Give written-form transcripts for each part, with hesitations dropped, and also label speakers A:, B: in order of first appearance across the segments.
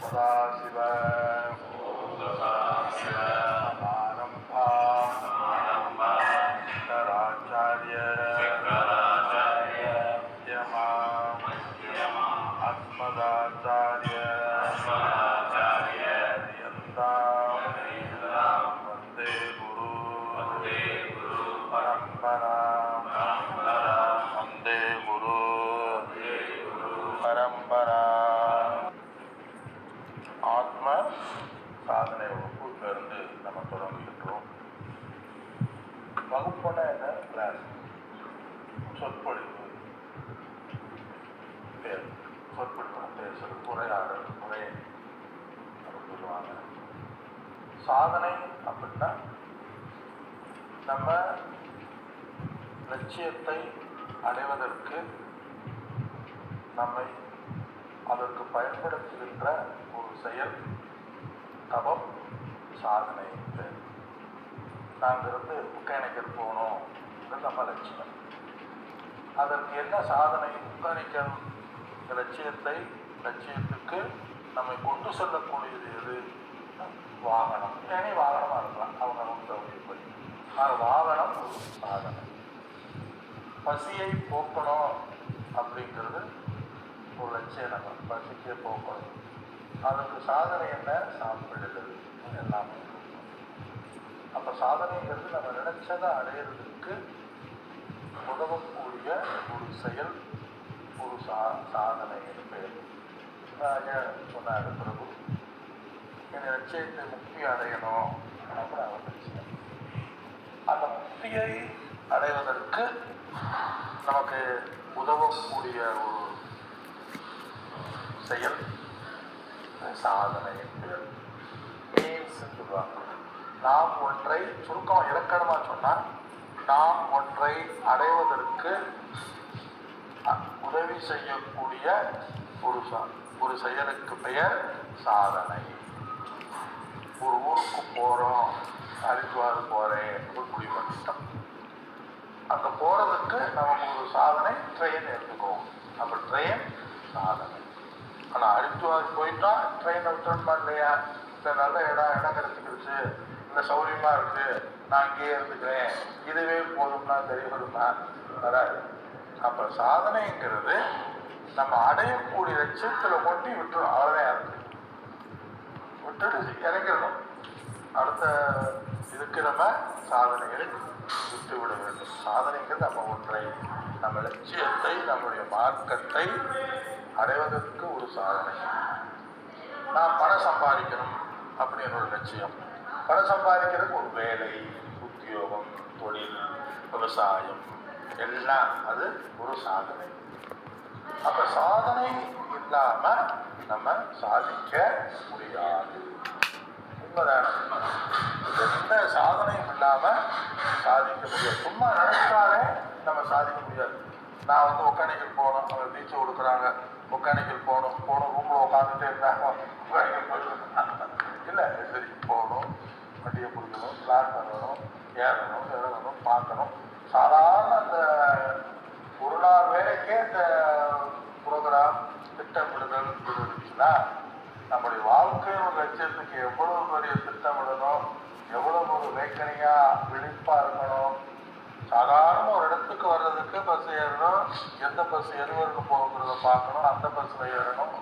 A: சதாசிவ சங்கராச்சாரிய அஸ்மதாச்சாரிய வந்தே குரு பரம்பரா வந்தே குரு பரம்பரா. ஆத்ம சாதனை வகுப்பிலிருந்து நம்ம தொடங்குகின்றோம். வகுப்புனா என்ன? கிளாஸ், சொற்பொழிவு, சொற்பொழிவு பேசுறது, உரையாடல், உரை அப்படின்னு சொல்லுவாங்க. சாதனை அப்படின்னா நம்ம லட்சியத்தை அடைவதற்கு நம்மை அதற்கு பயன்படுத்துகின்ற ஒரு செயல், தவம், சாதனை. நாங்கள் இருந்து ஒகேனக்கல் போகணும், நம்ம லட்சியம். அதற்கு என்ன சாதனை? ஒகேனக்கல் லட்சியத்துக்கு நம்மை கொண்டு செல்லக்கூடியது எது? வாகனம். ஏனே வாகனமாக இருக்கலாம், அவங்க சௌகரியப்படி. வாகனம் ஒரு சாதனை. பசியை போக்கணும் அப்படிங்கிறது ஒரு லட்சியம். நம்ம பசிக்கே போக்கணும். அதற்கு சாதனை என்ன? சாப்பிடுறது எல்லாமே. அப்போ சாதனைங்கிறது நம்ம நினைச்சதை அடையிறதுக்கு உதவக்கூடிய ஒரு செயல், ஒரு சாதனைன்னு பேர். சொன்னார் பிரபு, என் லட்சியத்தை முக்தி அடையணும் அப்படின்னு அவர் லட்சியம். அந்த முக்தியை அடைவதற்கு நமக்கு உதவக்கூடிய ஒரு செயல் சாதனை பேர். மீன்ஸ் சொல்லுவாங்க. நாம் ஒன்றை சுருக்கம் இலக்கணமா சொன்னால், நாம் ஒன்றை அடைவதற்கு உதவி செய்யக்கூடிய ஒரு செயலுக்கு பெயர் சாதனை. ஒரு ஊருக்கு போறோம், ஹரித்வார் போறேன் முடிவு பண்ணிட்டோம். அங்க போறதுக்கு நமக்கு ஒரு சாதனை ட்ரெயின் எடுத்துக்கோம். அப்ப ட்ரெயின் சாதனை. ஆனா ஹரித்வார் போயிட்டா ட்ரெயினை விட்டுருமா இல்லையா? இந்த நல்ல இடம் கிடைச்சிக்கிடுச்சு, இந்த சௌரியமா இருக்கு, நான் இங்கேயே இருந்துக்கிறேன், இதுவே போதும்னா தெரிய வருமா? வராது. அப்ப சாதனைங்கிறது நம்ம அடையக்கூடிய லட்சியத்துல கொண்டு விட்டுரும். அவ்வளவுதான் இருக்கு, விட்டுட்டு இறங்கிடணும். அடுத்த இதுக்கு நம்ம சாதனைகளை விட்டு விட வேண்டும். சாதனைங்கிறது நம்ம ஒன்றை, நம்ம லட்சியத்தை, நம்முடைய மார்க்கத்தை அடைவதற்கு ஒரு சாதனை. நான் பணம் சம்பாதிக்கணும் அப்படின்னு ஒரு லட்சியம். பணம் சம்பாதிக்கிறதுக்கு ஒரு வேலை, உத்தியோகம், தொழில், விவசாயம் எல்லாம் அது ஒரு சாதனை. அப்ப சாதனை இல்லாம நம்ம சாதிக்க முடியாது. உண்மைதான? எந்த சாதனையும் இல்லாம சாதிக்க முடியாது. சும்மா நினைச்சாலே நம்ம சாதிக்க முடியாது. நான் ஒகேனக்கல் போகணும், அவங்க பீச்சை கொடுக்குறாங்க, ஒகேனக்கல் போகணும் ரூம்ல உட்காந்துட்டே இருந்தாங்க, ஒகேனக்கல் போயிட்டு இல்லை, சரி போகணும், வண்டியை பிடிக்கணும், பிளான் பண்ணணும், ஏறணும், இறங்கணும், பார்க்கணும். சாதாரண அந்த ஒரு நாள் வேலைக்கே இந்த ப்ரோக்ராம் திட்டமிடுதல் இருந்துச்சுன்னா, நம்முடைய வாழ்க்கையின் ஒரு லட்சியத்துக்கு எவ்வளவு பெரிய திட்டமிடணும், எவ்வளவு ஒரு வேக்கனையா விழிப்பா இருக்கணும். சாதாரண ஒரு இடத்துக்கு வர்றதுக்கு பஸ் ஏறணும், எந்த பஸ் எதுவரைக்கும் போகிறத பார்க்கணும், அந்த பஸ்ல ஏறணும்,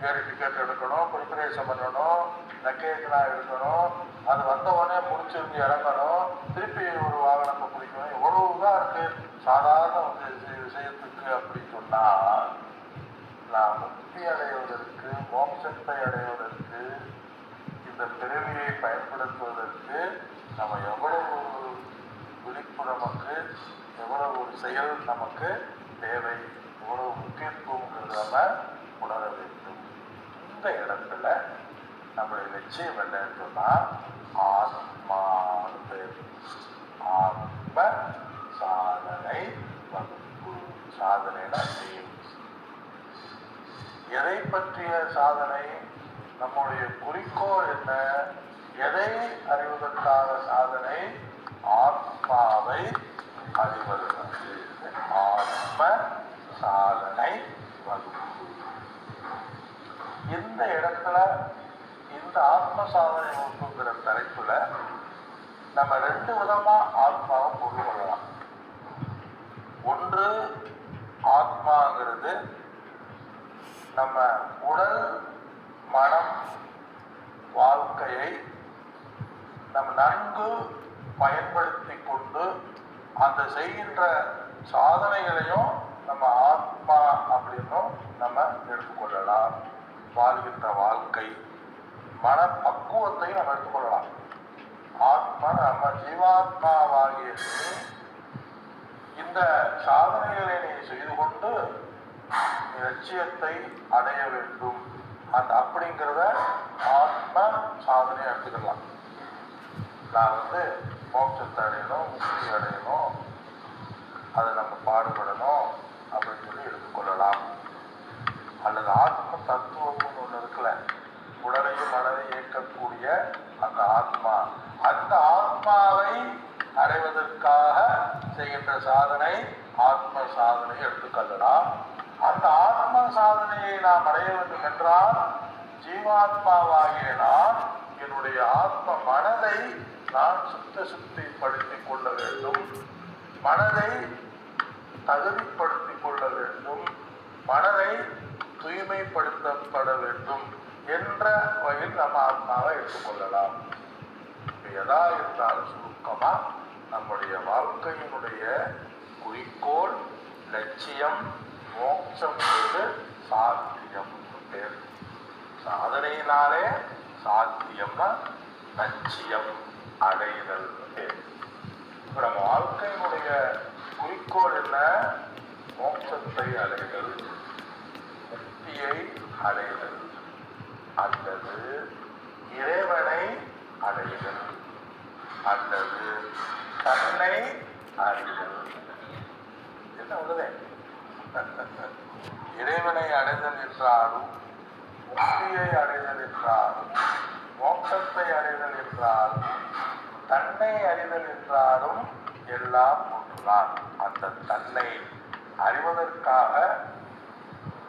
A: ஏறி டிக்கெட் எடுக்கணும், ப்ரிப்பரேஷன் பண்ணணும், லக்கேஜ்லாம் எடுக்கணும், அது வந்த உடனே முடிச்சிருந்து இறங்கணும், திருப்பி ஒரு வாகனத்தை பிடிக்கணும். எவ்வளவுதான் இருக்கு சாதாரண விஷயத்துக்கு. அப்படின்னு சொன்னா, நாம் முக்தி அடைவதற்கு, மோட்சத்தை அடைவதற்கு, இந்த பிறவியை பயன்படுத்துவதற்கு நம்ம எவ்வளவு ஒரு விழிப்பு, நமக்கு எவ்வளவு ஒரு செயல் நமக்கு தேவை, எவ்வளவு முக்கியத்துவங்கிறது நம்ம உணர வேண்டும். இந்த இடத்துல நம்முடைய லட்சியம் என்னன்னு சொன்னா, ஆத்மான்னு பேர். ஆத்ம சாதனை வகுப்பு. சாதனைனா எதை பற்றிய சாதனை? நம்முடைய குறிக்கோள் என்ன? எதை அறிவதற்காக சாதனை? ஆத்மாவை அறிவதற்கு. ஆத்ம சாதனை வகுப்பு. இந்த இடத்துல ஆத்ம சாதனை வகுப்புங்கிற தலைப்புல நம்ம 2 விதமா ஆத்மாவை புரிந்து கொள்ளலாம். ஒன்று, ஆத்மாங்கிறது நம்ம உடல் மனம் வாழ்க்கையை நம்ம நன்கு பயன்படுத்தி கொண்டு அந்த செய்கின்ற சாதனைகளையும் நம்ம ஆத்மா அப்படின்னும் நம்ம எடுத்துக்கொள்ளலாம். வாழ்கின்ற வாழ்க்கை மனப்பக்குவத்தையும் நம்ம எடுத்துக்கொள்ளலாம். ஆத்மா நம்ம ஜீவாத்மாவாகிய இந்த சாதனைகளை நீ செய்து கொண்டு லட்சியத்தை அடைய வேண்டும். அந்த அப்படிங்கிறத ஆத்ம சாதனை எடுத்துக்கலாம். நான் மோட்சத்தை அடையணும், முக்தி அடையணும், அதை நம்ம பாடுபடணும் அப்படின்னு சொல்லி எடுத்துக்கொள்ளலாம். அல்லது ஆத்ம தத்துவம்னு ஒன்று இருக்குல்ல, உடலையும் மனதையும் இயக்கக்கூடிய அந்த ஆத்மா, அந்த ஆத்மாவை அடைவதற்காக செய்கின்ற சாதனை ஆத்ம சாதனை எடுத்துக்கொள்ளலாம். அந்த ஆத்ம சாதனையை நாம் அடைய வேண்டும் என்றால் ஜீவாத்மாவாகிய நான் என்னுடைய ஆத்ம மனதை நான் சுத்திப்படுத்திக் கொள்ள வேண்டும், மனதை தகுதிப்படுத்திக் கொள்ள வேண்டும், மனதை தூய்மைப்படுத்தப்பட வேண்டும் என்ற வகையில் நம்ம ஆத்மாவை எடுத்துக்கொள்ளலாம். எதா இருந்தாலும் சுருக்கமா நம்முடைய வாழ்க்கையினுடைய குறிக்கோள் லட்சியம் மோட்சம் என்பது சாத்தியம் பேர். சாதனையினாலே சாத்தியம்னா லட்சியம் அடைதல் பேர். இப்ப நம்ம வாழ்க்கையினுடைய குறிக்கோள் என்ன? மோட்சத்தை அடைதல், முக்தியை அடைதல் அல்லது இறைவனை அடைதல் அல்லது தன்னை அறிதல். என்ன உள்ளதே? இறைவனை அடைதல் என்றாலும் முக்தியை அடைதல் என்றாலும் மோட்சத்தை அடைதல் என்றாலும் தன்னை அறிதல் என்றாலும் எல்லாம் ஒன்றுதான். அந்த தன்னை அறிவதற்காக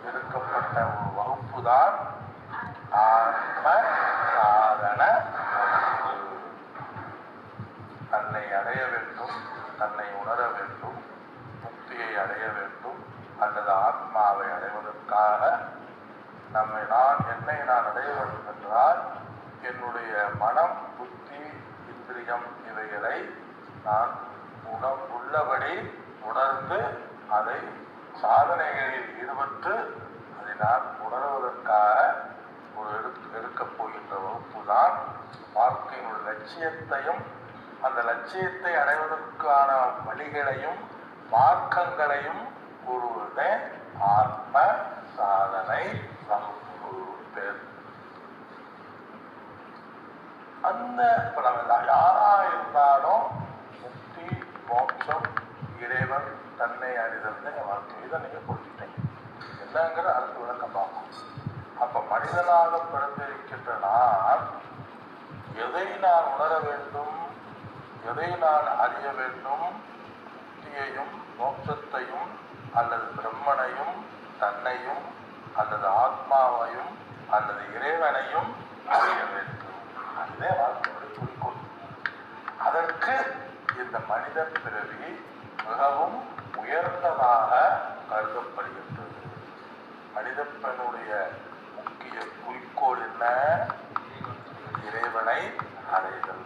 A: எடுக்கப்பட்ட ஒரு வகுப்பு தான் ஆத்ம சாதன. தன்னை அடைய வேண்டும், தன்னை உணர வேண்டும், முக்தியை அடைய வேண்டும் அல்லது ஆத்மாவை அடைவதற்காக என்னை நான் அடைய வேண்டும் என்றால் என்னுடைய மனம் புத்தி இந்திரியம் இவைகளை நான் உள்ளபடி உணர்ந்து அதை சாதனைகளில் ஈடுபட்டு அதை நான் உணர்வதற்காக ஒரு எடுக்கப் போகின்ற வகுப்பு தான் வாழ்க்கையின் லட்சியத்தையும் அந்த லட்சியத்தை அடைவதற்கான வழிகளையும் மார்க்கங்களையும் கூறுவதே ஆத்ம சாதனை வகுப்பு பேர். அந்த இப்ப நம்ம யாரா இருந்தாலும் முக்தி மோட்சம் இறைவன் தன்னை அறிதல் வாழ்க்கை இதை நீங்க புரிஞ்சுட்டீங்க. என்னங்கிற அடுத்த விளக்கம் பார்ப்போம். அப்ப மனிதனாக பிறந்திருக்கின்ற நான் எதை நான் உணர வேண்டும், எதை நான் அறிய வேண்டும், முக்தியையும் மோட்சத்தையும் அல்லது பிரம்மனையும் தன்னையும் அல்லது ஆத்மாவையும் அல்லது இறைவனையும் அறிய வேண்டும். அதுவே வாழ்க்கையுடைய குறிக்கோள். அதற்கு இந்த மனித பிறவி மிகவும் உயர்ந்ததாக கருதப்படுகின்றது. மனித பெண்ணுடைய முக்கிய குறிக்கோள் என்ன? இறைவனை அடைதல்.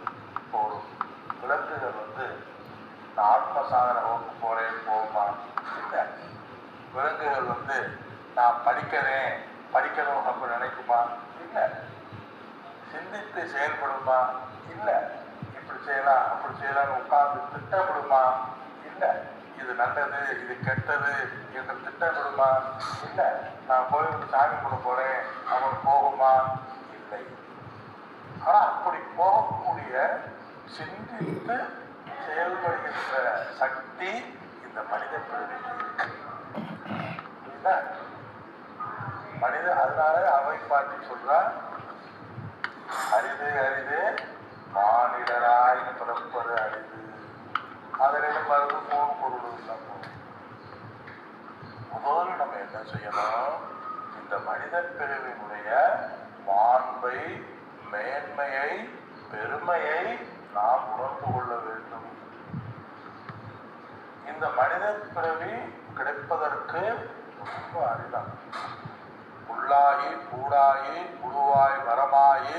A: ஒரு விலங்குகள் நான் ஆத்ம சாதனை வகுப்பு போறேன் போகுமா? இல்லை. விலங்குகள் நான் படிக்கணும் அப்படின்னு நினைக்குமா? இல்லை. சிந்தித்து செயல்படுமா? இல்லை. இப்படி செய்யலாம் அப்படி செய்யலாம்னு உட்கார்ந்து திட்டமிடுமா? இல்லை. இது நல்லது இது கெட்டது என்று திட்டமிடுமா? இல்லை. நான் போய் சாமி கூட போறேன் அவன் போகுமா? இல்லை. ஆனா அப்படி போகக்கூடிய சிந்தித்து செயல்படுகின்ற சக்தி இந்த மனித பிறவிக்கு இருக்கு. மனித அதனால அவை பாட்டி சொல்றா, அரிது அரிது மானிடராய் பிறப்பது அரிது. அதிலும் மருந்து போக பொருள் இல்லை. முதல்ல நம்ம என்ன செய்யணும்? இந்த மனித பிறவினுடைய மாண்பை மேன்மையை பெருமையை நாம் உணர்ந்து கொள்ள வேண்டும். இந்த மனித பிறவி கிடைப்பதற்கு ரொம்ப அரிதான். புல்லாகி பூடாகி புழுவாய் மரமாயி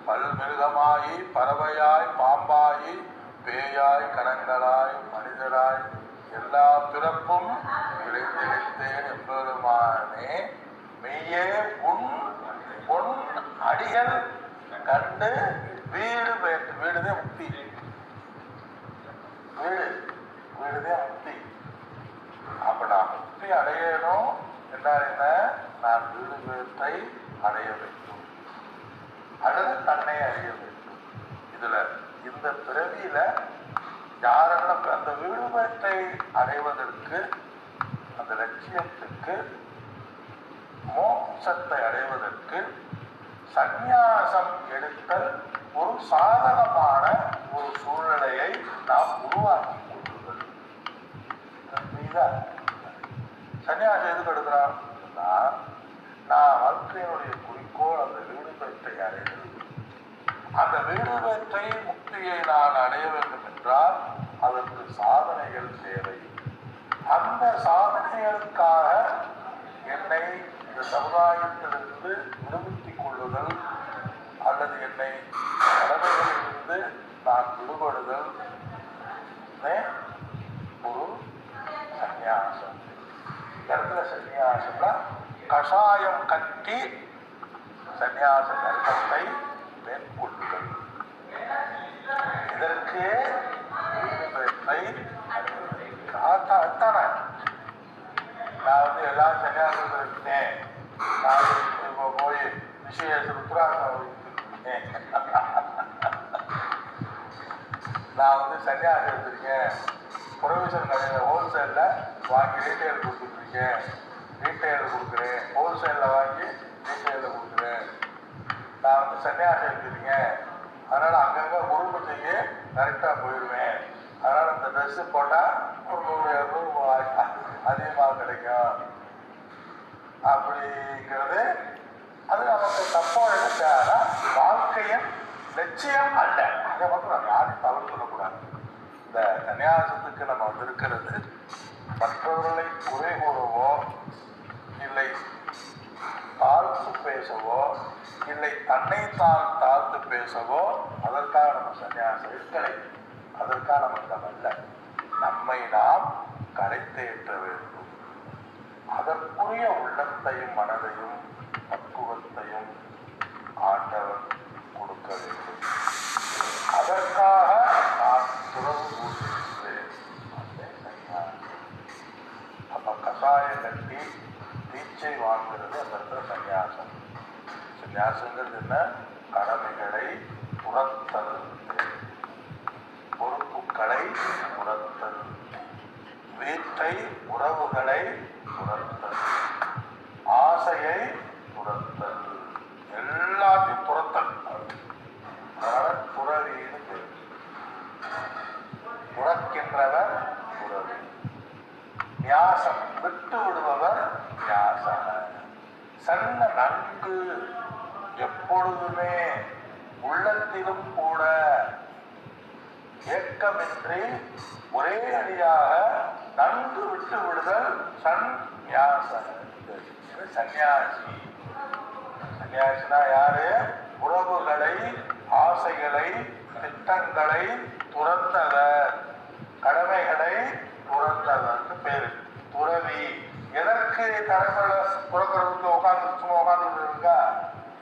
A: பல்மிருகமாயி பறவையாய் பாம்பாயி பேயாய் கணங்களாய் மனிதராய் எல்லா பிறப்பும் விளைந்தெழுந்தேன் எம்பெருமானே மெய்யே பொன் அடிகள் கண்டு வீடு வீடுதே முக்தி. வீடுதே முக்தி. அப்ப நான் முக்தி அடையணும் என்றால் என்ன? நான் வீடு பேற்றை அடைய வேண்டும் அல்லது தன்னை அறிய வேண்டும். இதுல இந்த பிறவியில யாரெல்லாம் அந்த வீடு பேற்றை அடைவதற்கு, அந்த லட்சியத்துக்கு, மோட்சத்தை அடைவதற்கு சந்நியாசம் எடுத்தல் ஒரு சாதகமான ஒரு சூழ்நிலையை நாம் உருவாக்கி கொள்ளுதல். சன்னியாசம் எதுக்கு எடுக்கிறான்? நான் வாழ்க்கையினுடைய குறிக்கோள் அந்த வீடு பேற்றை அடைவது. அந்த வீடு பேற்றை முக்தியை நான் அடைய வேண்டும் என்றால் அதற்கு சாதனைகள் தேவை. அந்த சாதனைகளுக்காக என்னை இந்த சமுதாயத்திலிருந்து விடுவித்துக் கொள்ளுதல் அல்லது என்னை கடமைகளிலிருந்து நான் விடுபடுதல் ஒரு சந்நியாசம். இடத்துல சந்நியாசம்னா கஷாயம் கட்டி சந்நியாச தர்மத்தை மேற்கொள்ளுதல். இதற்கு நான் எல்லாம் சன்னியாசம் இருக்கேன். நான் இப்போ போய் விசேஷ ருத்ராசம் நான் சன்னியாசம் எடுத்திருக்கேன். ப்ரொவிஷன் கடையில் ஹோல்சேலில் வாங்கி ரீட்டைல் கொடுத்துட்ருக்கேன். ரீட்டைலில் கொடுக்குறேன், ஹோல்சேலில் வாங்கி ரீட்டைலில் கொடுக்குறேன். நான் சன்னியாசம் எடுத்திருக்கேன். அதனால் அங்கங்கே குருப்பு செய்ய கரெக்டாக போயிடுவேன். அதனால் இந்த ட்ரெஸ்ஸு போட்டால் ஒரு 100-200 அதிகமாக கிடைக்கும் அப்படிங்கிறது. அது நமக்கு தப்போ எடுத்தாரா வாழ்க்கையின் லட்சியம் அல்ல. அதை மட்டும் நம்ம யாரும் தவறு சொல்லக்கூடாது. இந்த சன்னியாசத்துக்கு நம்ம வந்திருக்கிறது மற்றவர்களை குறை கூறவோ இல்லை தாழ்த்து பேசவோ இல்லை தன்னைத்தான் தாழ்த்து பேசவோ அதற்காக நம்ம சன்னியாசம் இருக்கலை. அதற்காக நமக்கு அல்ல. நம்மை நாம் கரைத்தேற்ற வேண்டும். அதற்குரிய உள்ளத்தையும் மனதையும் பக்குவத்தையும் ஆண்டவன் கொடுக்க வேண்டும். அதற்காக நான் துறவு கூறுகிறேன். அப்ப கஷாயம் கட்டி தீட்சை வாங்குறது அந்த இடத்துல சன்னியாசம். சன்னியாசங்கிறது என்ன? கடமைகளை துறத்தல், பொறுப்புகளை துறத்தல், வீட்டை உறவுகளை துறத்தல், ஆசையை துறத்தல், எல்லாத்தையும் துறத்தல். அதனால துறவின்னு பேர். துறக்கின்றவர் துறவி. நியாசம் விட்டு விடுபவர் நியாசம். சன்ன நன்கு எப்பொழுதுமே உள்ளத்திலும் கூட ஏக்கமின்றி ஒரே அடியாக நன்கு விட்டு விடுதல் சந்நியாசம். சன்னியாசி. சன்னியாசினா யாரு? உறவுகளை, ஆசைகளை, திட்டங்களை துறந்தவர், கடமைகளை துறந்தவர்னு பேரு. துறவி. எதற்கு தலைமையில துறக்கிறதுக்கு உட்காந்து சும்மா உட்காந்துட்டு இருக்கா?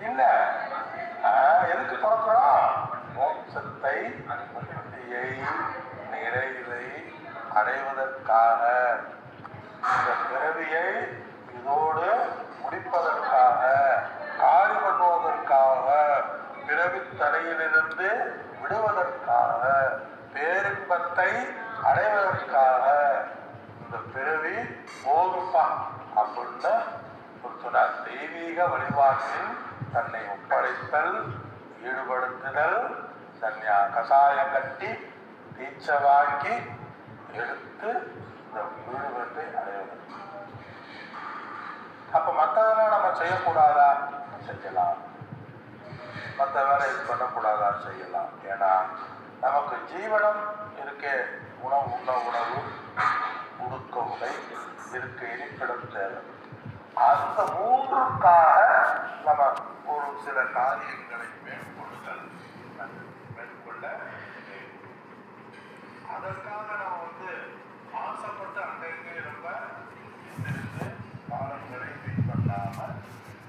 A: இல்ல. எதுக்கு துறக்கிறோம்? மோட்சத்தை, முக்தியை, நிறைவை அடைவதற்காக. இந்த பிறவியை இதோடு முடிப்பதற்காக, காரி பண்ணுவதற்காக, பிறவி தடையிலிருந்து விடுவதற்காக, பேரின்பத்தை அடைவதற்காக. இந்த பிறவி போதுப்பா அப்படின்னு சொன்னார். தெய்வீக வழிபாட்டில் தன்னை ஒப்படைத்தல், ஈடுபடுத்துதல், கஷாயம் கட்டி தீட்சை வாங்கி எடுத்து இந்த ஈடுபட்டு அடைவது. அப்ப மற்றதெல்லாம் நம்ம செய்யக்கூடாதா? செய்யலாம். மற்ற வேலை இது பண்ணக்கூடாதான்னு செய்யலாம். ஏன்னா நமக்கு ஜீவனம் இருக்கே, உணவு உண்ண உணவு, உடுக்க உடை, இருக்க இருப்பிடம் தேவை. அந்த மூன்றுக்காக நம்ம ஒரு சில காரியங்களை மேற்கொள்ள அதற்காக நம்ம ஆசைப்பட்டு அங்கங்கே ரொம்ப காலங்களை வெயிட் பண்ணாம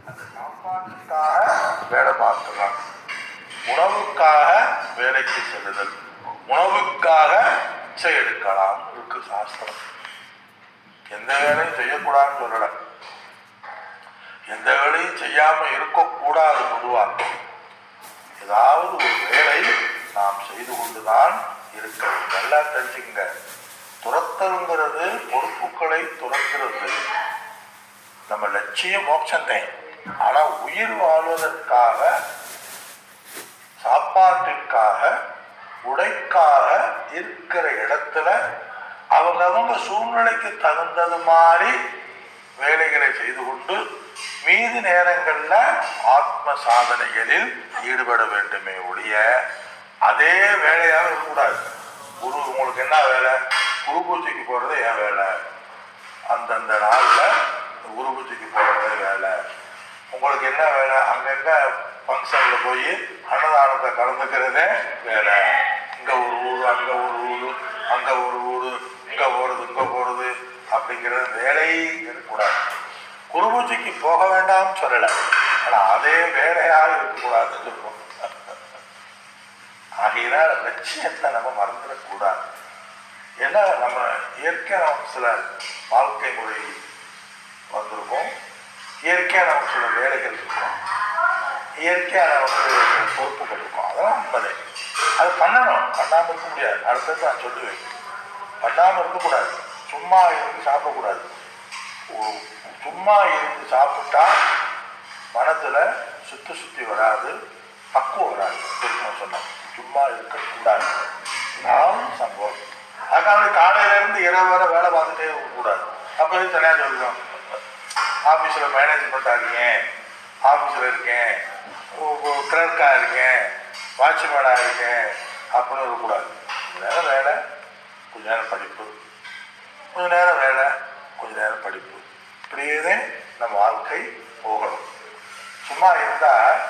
A: அந்த சாப்பாட்டுக்காக வேலை பார்க்கலாம். உணவுக்காக வேலைக்கு செல்லுதல், உணவுக்காக எடுக்கலாம் இருக்கு சாஸ்திரம். எந்த வேலையும் செய்யக்கூடாதுன்னு சொல்லல, எந்த வேலையும் செய்யாம இருக்கக்கூடாது. பொதுவாக ஏதாவது ஒரு வேலை நாம் செய்து கொண்டுதான் இருக்க. நல்லா தெரிஞ்சுங்க, துரத்தல்ங்கிறது பொறுப்புகளை துரத்துறது. நம்ம லட்சியம் மோட்சத்தை. ஆனா உயிர் வாழ்வதற்காக, சாப்பாட்டிற்காக, உடைக்காக இருக்கிற இடத்துல அவங்க சூழ்நிலைக்கு தகுந்தது மாதிரி வேலைகளை செய்து கொண்டு மீதி நேரங்கள்ல ஆத்ம சாதனைகளில் ஈடுபட வேண்டுமே ஒழிய அதே வேலையாக இருக்கக்கூடாது. குரு உங்களுக்கு என்ன வேலை? குரு பூஜைக்கு போறது என் வேலை. அந்தந்த நாள்ல குரு பூஜைக்கு போறது வேலை. உங்களுக்கு என்ன வேலை? அங்கங்க ஃபங்க்ஷன்ல போய் அன்னதானத்தை கலந்துக்கிறதே வேலை. இங்க ஒரு ஊரு, அங்க ஒரு ஊரு, அங்க ஒரு ஊரு, இங்க போறது இங்க போறது அப்படிங்கிறது வேலை இருக்கக்கூடாது. குரு பூஜைக்கு போக வேண்டாம்னு சொல்லல, ஆனா அதே வேலையாக இருக்கக்கூடாதுன்னு சொல்லுவோம். ஆகையினால் லட்சியத்தை நம்ம மறந்துடக்கூடாது. ஏன்னா நம்ம இயற்கையா நமக்கு சில வாழ்க்கை முறை வந்திருக்கோம், இயற்கையா நமக்கு சில வேலைகள் இருக்கும், இயற்கையா நமக்கு பொறுப்புகள் இருக்கும். அதெல்லாம் உண்மையே. அது பண்ணணும், பண்ணாமல் இருக்க முடியாது. அடுத்தது நான் சொல்லுவேன், பண்ணாமல் இருக்கக்கூடாது. சும்மா இருந்து சாப்பிடக்கூடாது. சும்மா இருந்து சாப்பிட்டா மனத்துல சுத்தி வராது, பக்குவம் வராது. சொன்னோம், சும்மா இருக்கக்கூடாது. நான் சம்பவம் அதுக்காக காலையில இருந்து இரவு வரை வேலை பார்த்துட்டே இருக்கக்கூடாது. அப்போ தனியா சொல்லுவோம், ஆஃபீஸில் மேனேஜ்மெண்ட்டாக இருக்கேன், ஆஃபீஸில் இருக்கேன், கிளர்க்காக இருக்கேன், வாட்ச்மேனாக இருக்கேன் அப்படின்னு இருக்கக்கூடாது. கொஞ்ச நேரம் வேலை, கொஞ்ச நேரம் படிப்பு, கொஞ்ச நேரம் வேலை, கொஞ்ச நேரம் படிப்பு, இப்படியே நம்ம வாழ்க்கை போகணும். சும்மா இருந்தால்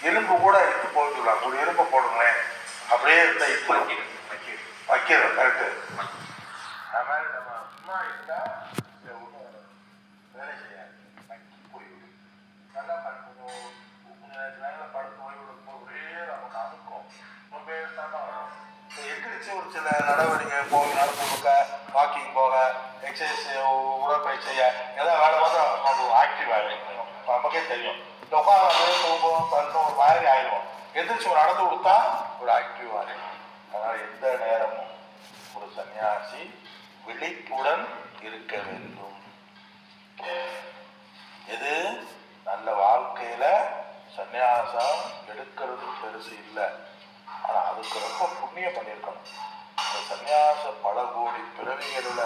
A: எலும்பு கூட இட்டு போட்டுக்கலாம். ஒரு எலும்பை போடுங்களேன், அப்படியே இருந்தால் இட்டு வைக்கிறோம். கரெக்டு. அது மாதிரி நம்ம சும்மா இருந்தால் ஒன்றும் வேலை செய்யாது, நக்கி போய்விடும். நல்லா கொஞ்சம் நேரம் படுத்து ஓய்வு ஒரே நமக்கு அமுக்கும். ரொம்ப இருந்தாலும் வரும். இப்போ எந்திரிச்சு ஒரு சில நடவடிக்கை போக, நடந்து கொடுக்க, வாக்கிங் போக, எக்ஸசைஸ், உடற்பயிற்சி செய்ய, ஏதாவது வேலை வந்து நமக்கு ஆக்டிவ் ஆகிடும். நமக்கே தெரியும். இந்த உட்காந்து தூங்கும் பண்ணணும், ஒரு மாதிரி ஆயிடும். எந்திரிச்சு ஒரு நடந்து கொடுத்தா ஒரு ஆக்டிவ் ஆகிடும். அதனால எந்த நேரமும் ஒரு சன்னியாசி விழிப்புடன் இருக்க வேண்டும். எது நல்ல வாழ்க்கையில சன்னியாசம் எடுக்கிறது பெருசு இல்லை, ஆனா அதுக்கு ரொம்ப புண்ணியம் பண்ணியிருக்கணும். அந்த சன்னியாச பல கோடி பிறவிகளில்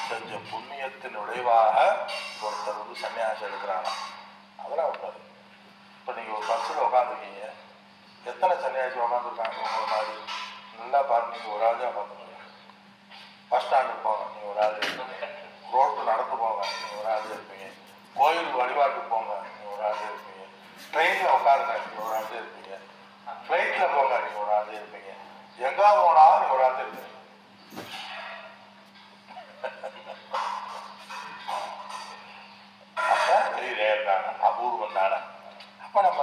A: செஞ்ச புண்ணியத்தின் விளைவாக ஒருத்தர் சன்னியாசம் எடுக்கிறாங்க. அதெல்லாம் உண்மை. இப்போ நீங்கள் ஒரு பஸ்ஸில் உட்காந்துருக்கீங்க, எத்தனை சன்னியாசி உட்காந்துருக்காங்க உங்களை மாதிரி? நல்லா பாருங்க, நீங்கள் ஒரு ஆள் தான் உட்காந்துருக்கீங்க. பஸ் ஸ்டாண்டுக்கு போங்க, நீங்கள் ஒரு ஆள் இருப்பீங்க. ரோட்டு நடந்து போங்க, நீங்கள் ஒரு ஆள் இருப்பீங்க. கோயில் வழிபாட்டுக்கு போங்க, நீங்கள் ஒரு ஆள் இருப்பீங்க. ட்ரெயினில் உட்காருங்க, நீங்கள் ஒரு ஆள் இருப்பீங்க. ஃப்ளைட்டில் போங்க, நீங்கள் ஒரு ஆள் இருப்பீங்க. எங்கே போனாலும் நீங்கள் ஒரு ஆள் இருப்பீங்க. அப்போ வெளியிலே இருக்காங்க, அபூர்வம் தானே. அப்போ நம்ம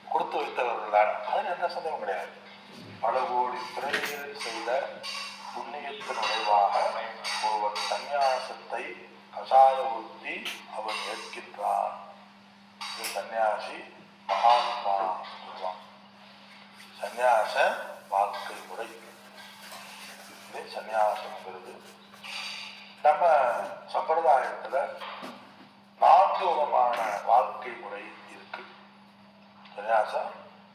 A: கொடுத்து வைத்தவர்கள் தானே, அதில் எந்த சந்தேகம் கிடையாது. பல கோடி பிறவிகளில் செய்த புண்ணியத்தின் விளைவாக ஒருவன் சந்நியாசத்தை கசாய ஊற்றி அவன் ஏற்கின்றான். சன்னியாசி மகாத்மா சொல்லுவான். சன்னியாச வாழ்க்கை முறை சன்னியாசம்ங்கிறது நம்ம சம்பிரதாயத்துல 4 விதமான வாழ்க்கை முறை இருக்கு. சன்னியாசம்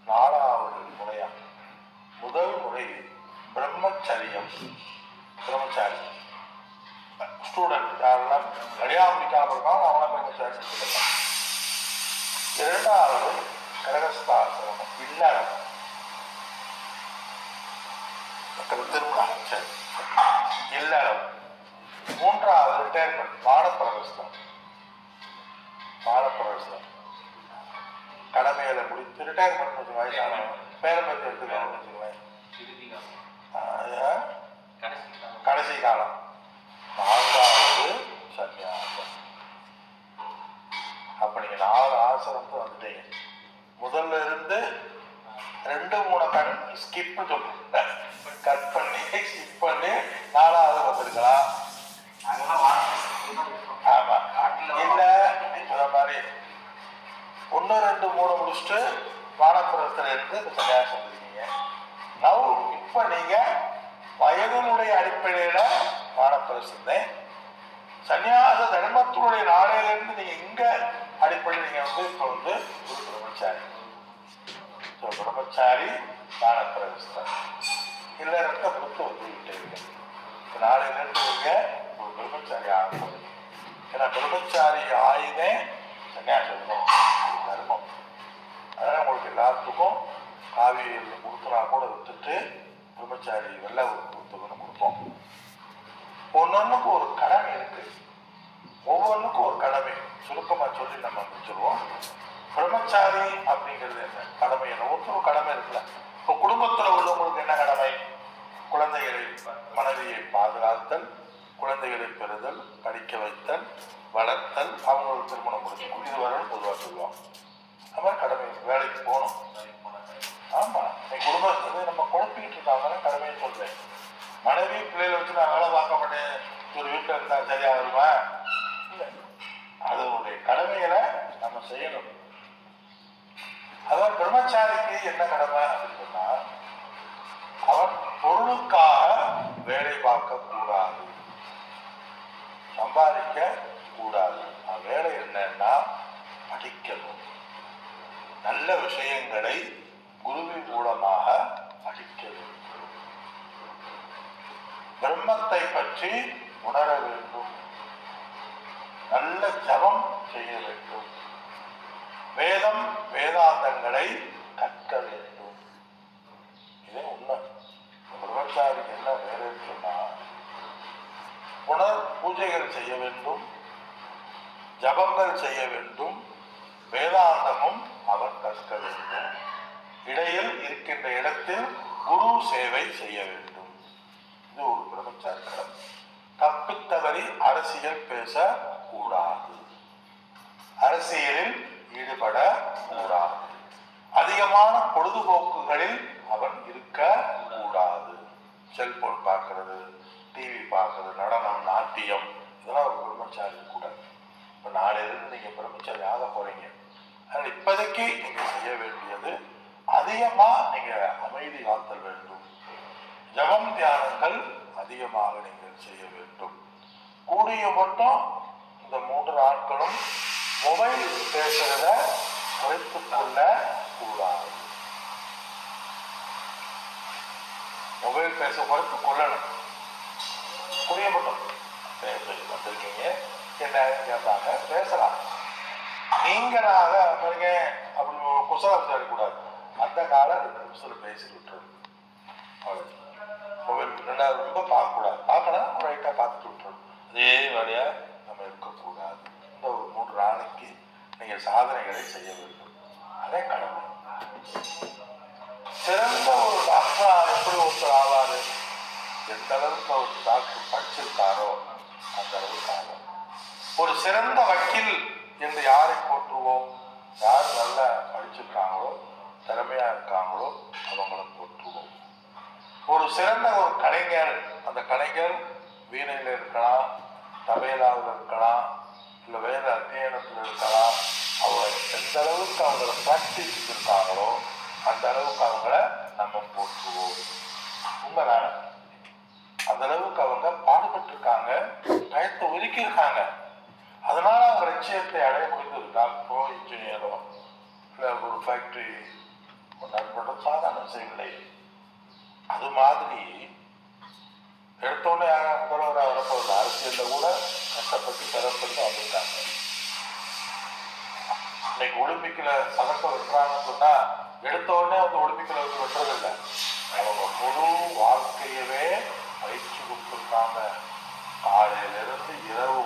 A: 4வது முறையா. முதல் முறை பிரம்மச்சரியம். பிரம்மச்சாரி ஸ்டூடெண்ட் யாரெல்லாம் கல்யாணம் இருக்காங்க அவங்களாம் பிரம்மச்சாரி சொல்லலாம். 2வது கிரகஸ்தாசிரமம். ரிட்டையர்மெண்ட், வானப்பிரவேசம். வானப்பிரவேசம் கடமைகளை முடித்து ரிட்டையர்மெண்ட் வச்சுக்கோங்க. பேரம்பத்தி எடுத்துக்கோங்க வச்சுக்குவேன். கடைசி காலம் 4வது சன்னியாசம். அப்ப நீங்க 4 ஆசிரமத்தை வந்துட்டீங்க. முதல்ல இருந்து 2-3 ஸ்கிப் சொல்லுங்க, கட் பண்ணி ஸ்கிப் பண்ணி 4வது வந்திருக்கலாம். ஆமா, இல்ல இந்த மாதிரி 1, 2, 3 முடிச்சுட்டு வானப்புறத்துல இருந்து சன்னியாசம் இருக்கீங்க. இப்ப நீங்க வயதினுடைய அடிப்படையில வானப்பிரசத்தை சன்னியாச தர்மத்தினுடைய நாளையிலிருந்து நீங்க இங்க அடிப்படையில் நீங்க இப்ப ஒரு பிரம்மச்சாரி. பிரம்மச்சாரி வானப்பிரவேசம் இல்ல ரத்த கொடுத்து விட்டீங்க. நாளையிலிருந்து நீங்க ஒரு பிரம்மச்சாரி ஆகும். ஏன்னா பிரம்மச்சாரி ஆயுதே சன்னியாசம் தர்மம். அதனால உங்களுக்கு எல்லாத்துக்கும் காவிரி கொடுத்தனா கூட விட்டுட்டு பிரம்மச்சாரி வெள்ள கொடுத்துக்கணும் கொடுப்போம். ஒன்னொன்னுக்கு ஒரு கடமை இருக்கு, ஒவ்வொன்றுக்கும் ஒரு கடமை. சுருக்கமா சொல்லி நம்ம முடிச்சிருவோம். பிரம்மச்சாரி அப்படிங்கிறது என்ன கடமை? என்ன ஒவ்வொரு கடமை இருக்குல்ல. இப்போ குடும்பத்துல உள்ளவங்களுக்கு என்ன கடமை? குழந்தைகளை மனைவியை பாதுகாத்தல், குழந்தைகளை பெறுதல், படிக்க வைத்தல், வளர்த்தல், அவங்களுக்கு திருமணம் முடிச்சுக்கணும். இது வரணும் பொதுவாக சொல்லுவோம். அது மாதிரி கடமை. வேலைக்கு போகணும். ஆமா, என் குடும்பத்தை நம்ம குழப்பிக்கிட்டு இருக்காங்க கடமையை சொல்றேன். மனைவி பிள்ளைகளை வச்சு நான் வேலை பார்க்க மாட்டேன், ஒரு வீட்டில் இருந்தா சரியா வருமா? இல்லை, அதனுடைய கடமைகளை நம்ம செய்யணும். அதாவது பிரம்மச்சாரிக்கு என்ன கடமை அப்படின்னு சொன்னா, அவன் பொருளுக்காக வேலை பார்க்க கூடாது, சம்பாதிக்க கூடாது. வேலை என்னன்னா படிக்கணும். நல்ல விஷயங்களை குருவின் மூலமாக படிக்க வேண்டும். பிரம்மத்தை பற்றி உணர வேண்டும். நல்ல ஜபம் செய்ய வேண்டும். வேதம் வேதாந்தங்களை கற்க வேண்டும். இதே உண்மை. பிரம்மச்சாரிக்கு என்ன வேலைன்னு சொன்னா, புனர் பூஜைகள் செய்ய வேண்டும், ஜபங்கள் செய்ய வேண்டும், வேதாந்தமும் அவன் கற்க வேண்டும். இடையில் இருக்கின்ற இடத்தில் குரு சேவை செய்ய வேண்டும். இது ஒரு பிரம்மச்சாரி கடமை. தப்பித்தவறி அரசியல் பேச கூடாது, அரசியலில் ஈடுபட கூடாது, அதிகமான பொழுதுபோக்குகளில் அவன் இருக்க கூடாது. செல்போன் பார்க்கறது, டிவி பார்க்கறது, நடனம், நாட்டியம், இதெல்லாம் ஒரு பிரம்மச்சாரி கூட. இப்போ நாளையிலிருந்து நீங்க பிரம்மச்சாரி ஆக போறீங்க. அதனால் இப்போதைக்கு நீங்க செய்ய வேண்டியது, அதிகமா நீங்க அமைதி காத்தல் வேண்டும். ஜபம் தியானங்கள் அதிகமாக நீங்கள் செய்ய வேண்டும். கூடிய மட்டும் இந்த 3 நாட்களும் மொபைல் பேசுறத குறைத்துக் கொள்ள கூடாது. மொபைல் பேச குறைத்துக் கொள்ளணும். கூடிய மட்டும் வந்திருக்கீங்க, என்ன கேட்பாங்க, பேசலாம். நீங்களாக பாருங்க அப்படி குசலம் விசாரிக்கூடாது. அந்த காலம் 2 நிமிஷத்துல பேசி விட்டுரும். மொபைல் ரொம்ப பார்க்கக்கூடாது. பார்க்கலாம், ரைட்டாக பார்த்துட்டு விட்டுரும். அதே வழியா நம்ம இருக்கக்கூடாது. இந்த ஒரு 3 நாளைக்கு நீங்கள் சாதனைகளை செய்ய வேண்டும். அதே கடமை. சிறந்த ஒரு டாக்டரா எப்படி ஒருத்தர் ஆவாரு? எந்த அளவுக்கு ஒரு டாக்டர் படிச்சிருக்காரோ அந்த அளவுக்கு ஆகும். ஒரு சிறந்த வக்கீல் என்று யாரை போற்றுவோம்? யார் நல்லா படிச்சிருக்காங்களோ, திறமையா இருக்காங்களோ அவங்களை போற்றுவோம். ஒரு சிறந்த ஒரு கலைஞர், அந்த கலைஞர் வீணையில் இருக்கலாம், தபேலாவில் இருக்கலாம், இல்லை வேற அத்தியனத்தில் இருக்கலாம். அவங்க எந்த அளவுக்கு அவங்கள பிராக்டிஸ் இருக்காங்களோ அந்த அளவுக்கு அவங்கள நம்ம போற்றுவோம். உண்மைதான? அந்த அளவுக்கு அவங்க பாடுபட்டு இருக்காங்க, டயத்தை ஒதுக்கி இருக்காங்க. அதனால அவங்க லட்சியத்தை அடைய முடிந்தது. டாக்டரோ, இன்ஜினியரோ, இல்லை ஒரு ஃபேக்டரி நடப்பட்ட சாதாரண செய்யலை. அது மாதிரி எடுத்தோடனே யாரும் முதல்வராக வரப்போகுது. அரசியல்ல கூட கஷ்டப்பட்டு சிரமப்பட்டு வந்துட்டாங்க. இன்னைக்கு ஒலிம்பிக்ல சதக்கம் வெட்டுறாங்கன்னு சொன்னா எடுத்தோடனே ஒலிம்பிக்ல வெட்டுறதில்லை. அவங்க முழு வாழ்க்கையவே பயிற்சி கொடுத்துருக்காங்க. காலையிலிருந்து இரவு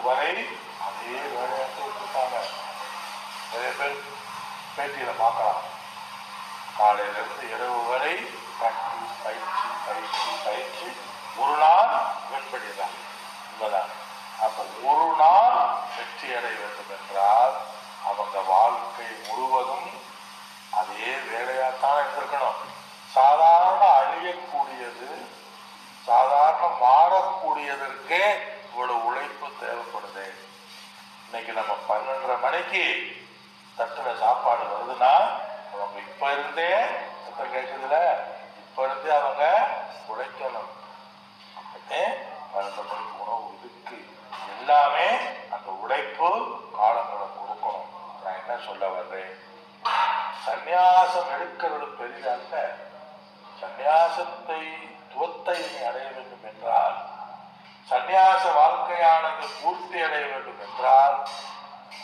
A: பேட்டியில் பார்க்கலாம். காலையிலிருந்து இரவு வரை ப்ராக்டிஸ், பயிற்சி பயிற்சி பயிற்சி. ஒரு நாள் வெண்படிதான் உண்மைதான். அப்போ ஒரு நாள் வெற்றி அடைய வேண்டும் என்றால் அவங்க வாழ்க்கை முழுவதும் அதே வேலையாத்தான் இருந்திருக்கணும். சாதாரண அழியக்கூடியது, சாதாரண மாறக்கூடியதற்கே இவ்வளவு உழைப்பு தேவைப்படுது. இன்னைக்கு நம்ம 12:30 மணிக்கு தட்டுல சாப்பாடு வருதுன்னா அவங்க இப்ப இருந்தே சத்தம் கேட்குதுல, இப்ப இருந்தே அவங்க உழைக்கணும். அப்பே 12 மணிக்கு உணவு இதுக்கு எல்லாமே அந்த உழைப்பு காலங்களை கொடுக்கணும். நான் என்ன சொல்ல வர்றேன், சந்நியாசம் எடுக்கிறது பெரிதல்ல. சந்நியாசத்தை துவத்தை அடைய வேண்டும் என்றால், சந்நியாச வாழ்க்கையானது பூர்த்தி அடைய வேண்டும் என்றால்,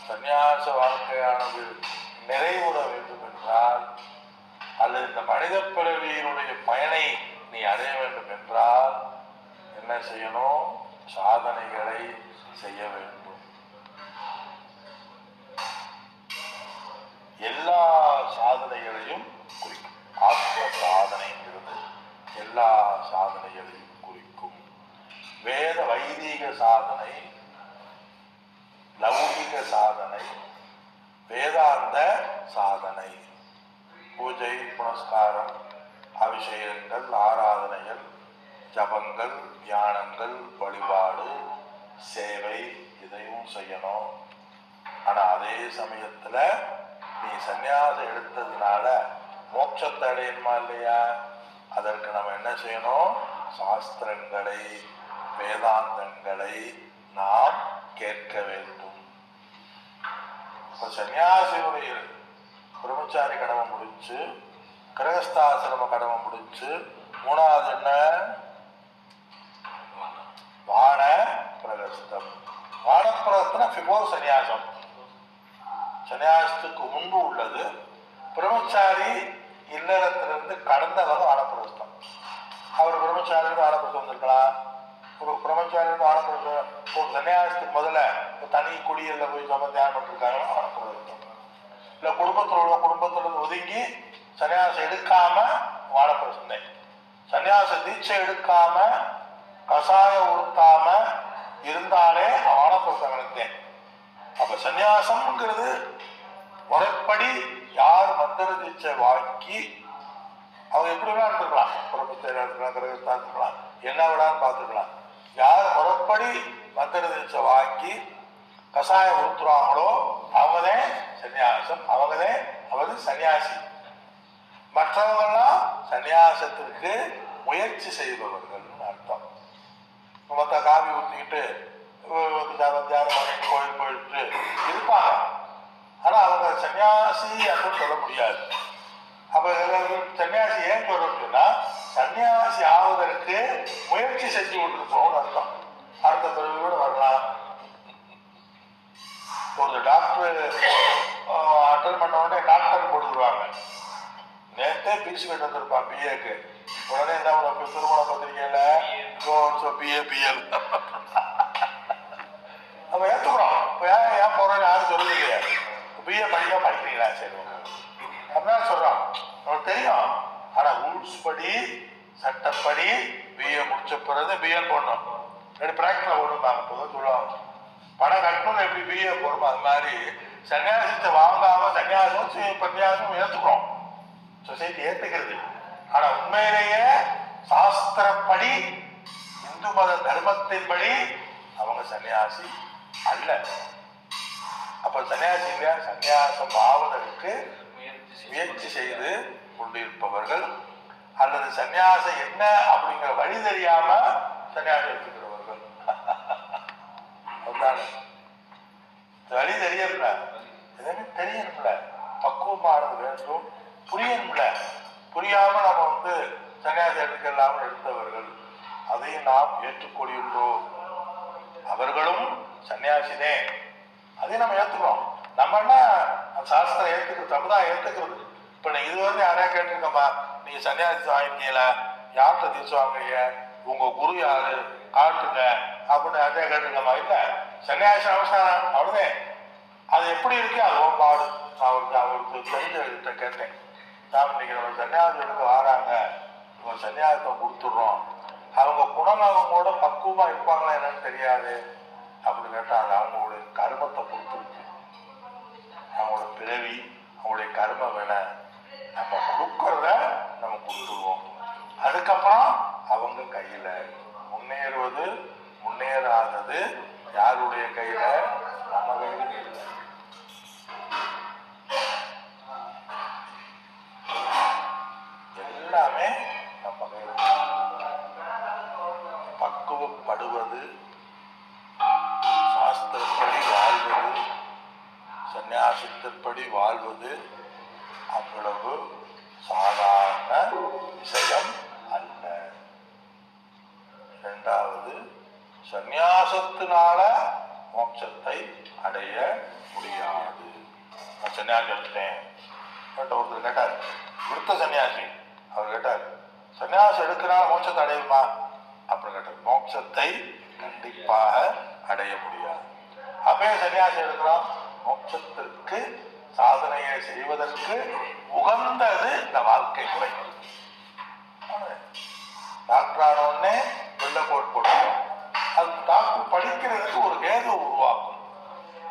A: சந்நியாச வாழ்க்கையானது நிறைவுற வேண்டும் என்றால், அல்லது இந்த மனித பிறவியினுடைய பயனை நீ அடைய வேண்டும் என்றால் என்ன செய்யணும்? சாதனைகளை செய்ய வேண்டும். எல்லா சாதனைகளையும் குறிக்கும். ஆத்ம சாதனைங்கிறது எல்லா சாதனைகளையும் குறிக்கும். வேத வைதீக சாதனை, லௌகிக சாதனை, வேதாந்த சாதனை, பூஜை புனஸ்காரம், அபிஷேகங்கள், ஆராதனைகள், ஜபங்கள், தியானங்கள், வழிபாடு, சேவை, இதையும் செய்யணும். ஆனா அதே சமயத்துல நீ சந்நியாசம் எடுத்ததுனால மோட்சத்தை அடையணுமா இல்லையா? அதற்கு நம்ம என்ன செய்யணும்? சாஸ்திரங்களை, வேதாந்தங்களை நாம் கேட்க வேண்டும். இப்ப சன்னியாசியுடைய பிரம்மச்சாரி கடமை முடிச்சு, கிரகஸ்தாசிரம கடமை முடிச்சு, மூணாவது என்ன? வான பிரகஸ்தம். வானப்பிரகஸ்தனா பிஃபோர் சன்னியாசம். சன்னியாசத்துக்கு முன்பு உள்ளது. பிரம்மச்சாரி இல்லறத்திலிருந்து கடந்தவர் வானப்பிரகஸ்தம். அவர் பிரம்மச்சாரியிலிருந்து வானப்பிரகஸ்தம் வந்திருக்கலாம். ஒரு பிரம்மச்சாரியிலிருந்து வானப்பிரகஸ்தம், ஒரு சன்னியாசத்துக்கு முதல்ல தனி குடியில போய் தியானம் பண்ணிருக்காங்க வானப்பிரகஸ்தம். இல்லை குடும்பத்திலிருந்து ஒதுங்கி சன்னியாசம் எடுக்காம வானப்பிரகஸ்தம். சன்னியாச தீட்சை எடுக்காம கசாயம் உடுத்தாம இருந்தாலே வானப்பிரகஸ்தம் நினைத்தேன். அப்ப சன்னியாசம்ங்கிறது முறைப்படி யார் மந்திர தீட்சை வாங்கி அவங்க எப்படி வேணா இருந்துக்கலாம், பிரம்மச்சாரியா இருக்கலாம், கிரகஸ்தா இருக்கலாம், என்ன விடான்னு பார்த்துக்கலாம். யார் முறைப்படி மந்திர தீட்சை வாங்கி கசாயம் உடுத்துறாங்களோ அவங்களே சன்னியாசம், அவங்களே சன்னியாசி. மற்றவங்கெல்லாம் சன்னியாசத்திற்கு முயற்சி செய்பவர்கள் அர்த்தம். மொத்த காவி ஊற்றிக்கிட்டு கோயில் போயிட்டு இருப்பாங்க. ஆனா அவங்க சன்னியாசி அப்படின்னு சொல்ல முடியாது. அப்ப சன்னியாசி ஏன் சொல்றோம்னா, சன்னியாசி ஆவதற்கு முயற்சி செஞ்சு கொண்டிருப்போம் அர்த்தம். அடுத்த பிறகு வரலாம். ஒரு டாக்டர் அட்டன் பண்ண உடனே டாக்டர் போட்டுருவாங்க. நேற்றே பீஸ் கட்டு வந்திருப்பான் பிஏக்கு. உடனே என்ன பண்ண திருமண பத்திரிகையில பிஏபிஎல் நம்ம ஏற்றுக்கிறோம். இப்போ ஏன் போறோம்னு யாரும் சொல்லுங்க. பிஏ படிக்கிறீங்களா? சரி அப்படின்னா சொல்றான். நமக்கு தெரியும். ஆனா ரூல்ஸ் படி, சட்டப்படி பிஏ முடிச்ச பிறகு பிஏ போடணும். ரெண்டு பிராக்டிக்கல போடணும்பாங்க. இப்போதான் சொல்லுவாங்க பணம் கட்டணும். எப்படி பிஏ போடணும்? அது மாதிரி சன்னியாசத்தை வாங்காம சன்னியாசம் ஏற்றுக்கிறோம். சொசைட்டி ஏற்றுக்கிறது. ஆனா உண்மையிலேயே சாஸ்திரப்படி, இந்து மத தர்மத்தின்படி அவங்க சன்னியாசி அல்ல. அப்ப சன்னியாசி இல்லையா? சன்னியாசம் ஆவதற்கு முயற்சி செய்து கொண்டிருப்பவர்கள், அல்லது சன்னியாசம் என்ன அப்படிங்கிற வழி தெரியாம சன்னியாசம் எடுத்துக்கிறவர்கள். வழி தெரியல, எதுவுமே தெரியணும்ல, பக்குவமானது வேண்டும், புரியணும்ல. புரியாம நம்ம சன்னியாசம் எடுக்கலாமல் எடுத்தவர்கள், அதையும் நாம் ஏற்றுக்கொள்கின்றோம். அவர்களும் சன்னியாசினே, அதையும் நம்ம ஏற்றுக்கிறோம். நம்ம என்ன சாஸ்திரம் ஏற்றுக்கிறது, சமுதாயம் ஏற்றுக்கிறது. இப்ப நீங்க இது வந்து யாரையா கேட்டிருக்கோமா, நீங்க சன்னியாசி வாங்கிக்கீங்களா, யார்கிட்ட தீட்சை வாங்குறீங்க, உங்க குரு யாரு காட்டுங்க அப்படின்னு யாரையா கேட்டிருக்கோமா? இல்ல. சன்னியாசி அவசானம் அவ்வளவுதான். அது எப்படி இருக்கு அது பாடு. அவருக்கு தெரிஞ்சவர்கிட்ட கேட்டேன், சாமி இன்னைக்கு நம்ம சன்னியாசம் எடுக்க வராங்க, இவங்க சன்னியாசத்தை கொடுத்துட்றோம், அவங்க குணநலங்களோட பக்குவமா இருப்பாங்களா என்னன்னு தெரியாது அப்படின்னு கேட்டாங்க. அவங்களுடைய கர்மத்தை பொறுத்திருக்கு, அவங்களோட பிறவி, அவங்களுடைய கர்ம வேலை, நம்ம கொடுக்கறத நம்ம கொடுத்துருவோம். அதுக்கப்புறம் அவங்க கையில முன்னேறுவது முன்னேறாதது யாருடைய கையில? நம்ம கையில இல்லை. எல்லாமே நம்ம கையில. பக்குவப்படுவது, சாஸ்திரப்படி வாழ்வது, சந்நியாசத்தின்படி வாழ்வது அவ்வளவு சாதாரண விஷயம் அல்ல. இரண்டாவது, சந்நியாசத்தினால மோட்சத்தை அடைய முடியாது. நான் சன்னியாசி எடுத்துட்டேன், ஒருத்தர் கேட்டார், விருத்த சன்னியாசி, அவர் கேட்டார், சன்னியாசம் எடுக்கிறனால மோட்சத்தை அடையுமா அப்படின்னு கேட்டார். மோட்சத்தை கண்டிப்பாக அடைய முடியாது. அப்பயே சன்னியாசம் எடுக்கிறோம், மோட்சத்திற்கு சாதனையை செய்வதற்கு உகந்தது இந்த வாழ்க்கை முறை. டாக்டர் ஆன உடனே வெள்ளை கோட் போட்டுரும், அது டாக்டர் படிக்கிறதுக்கு ஒரு ஏதோ உருவாக்கும்.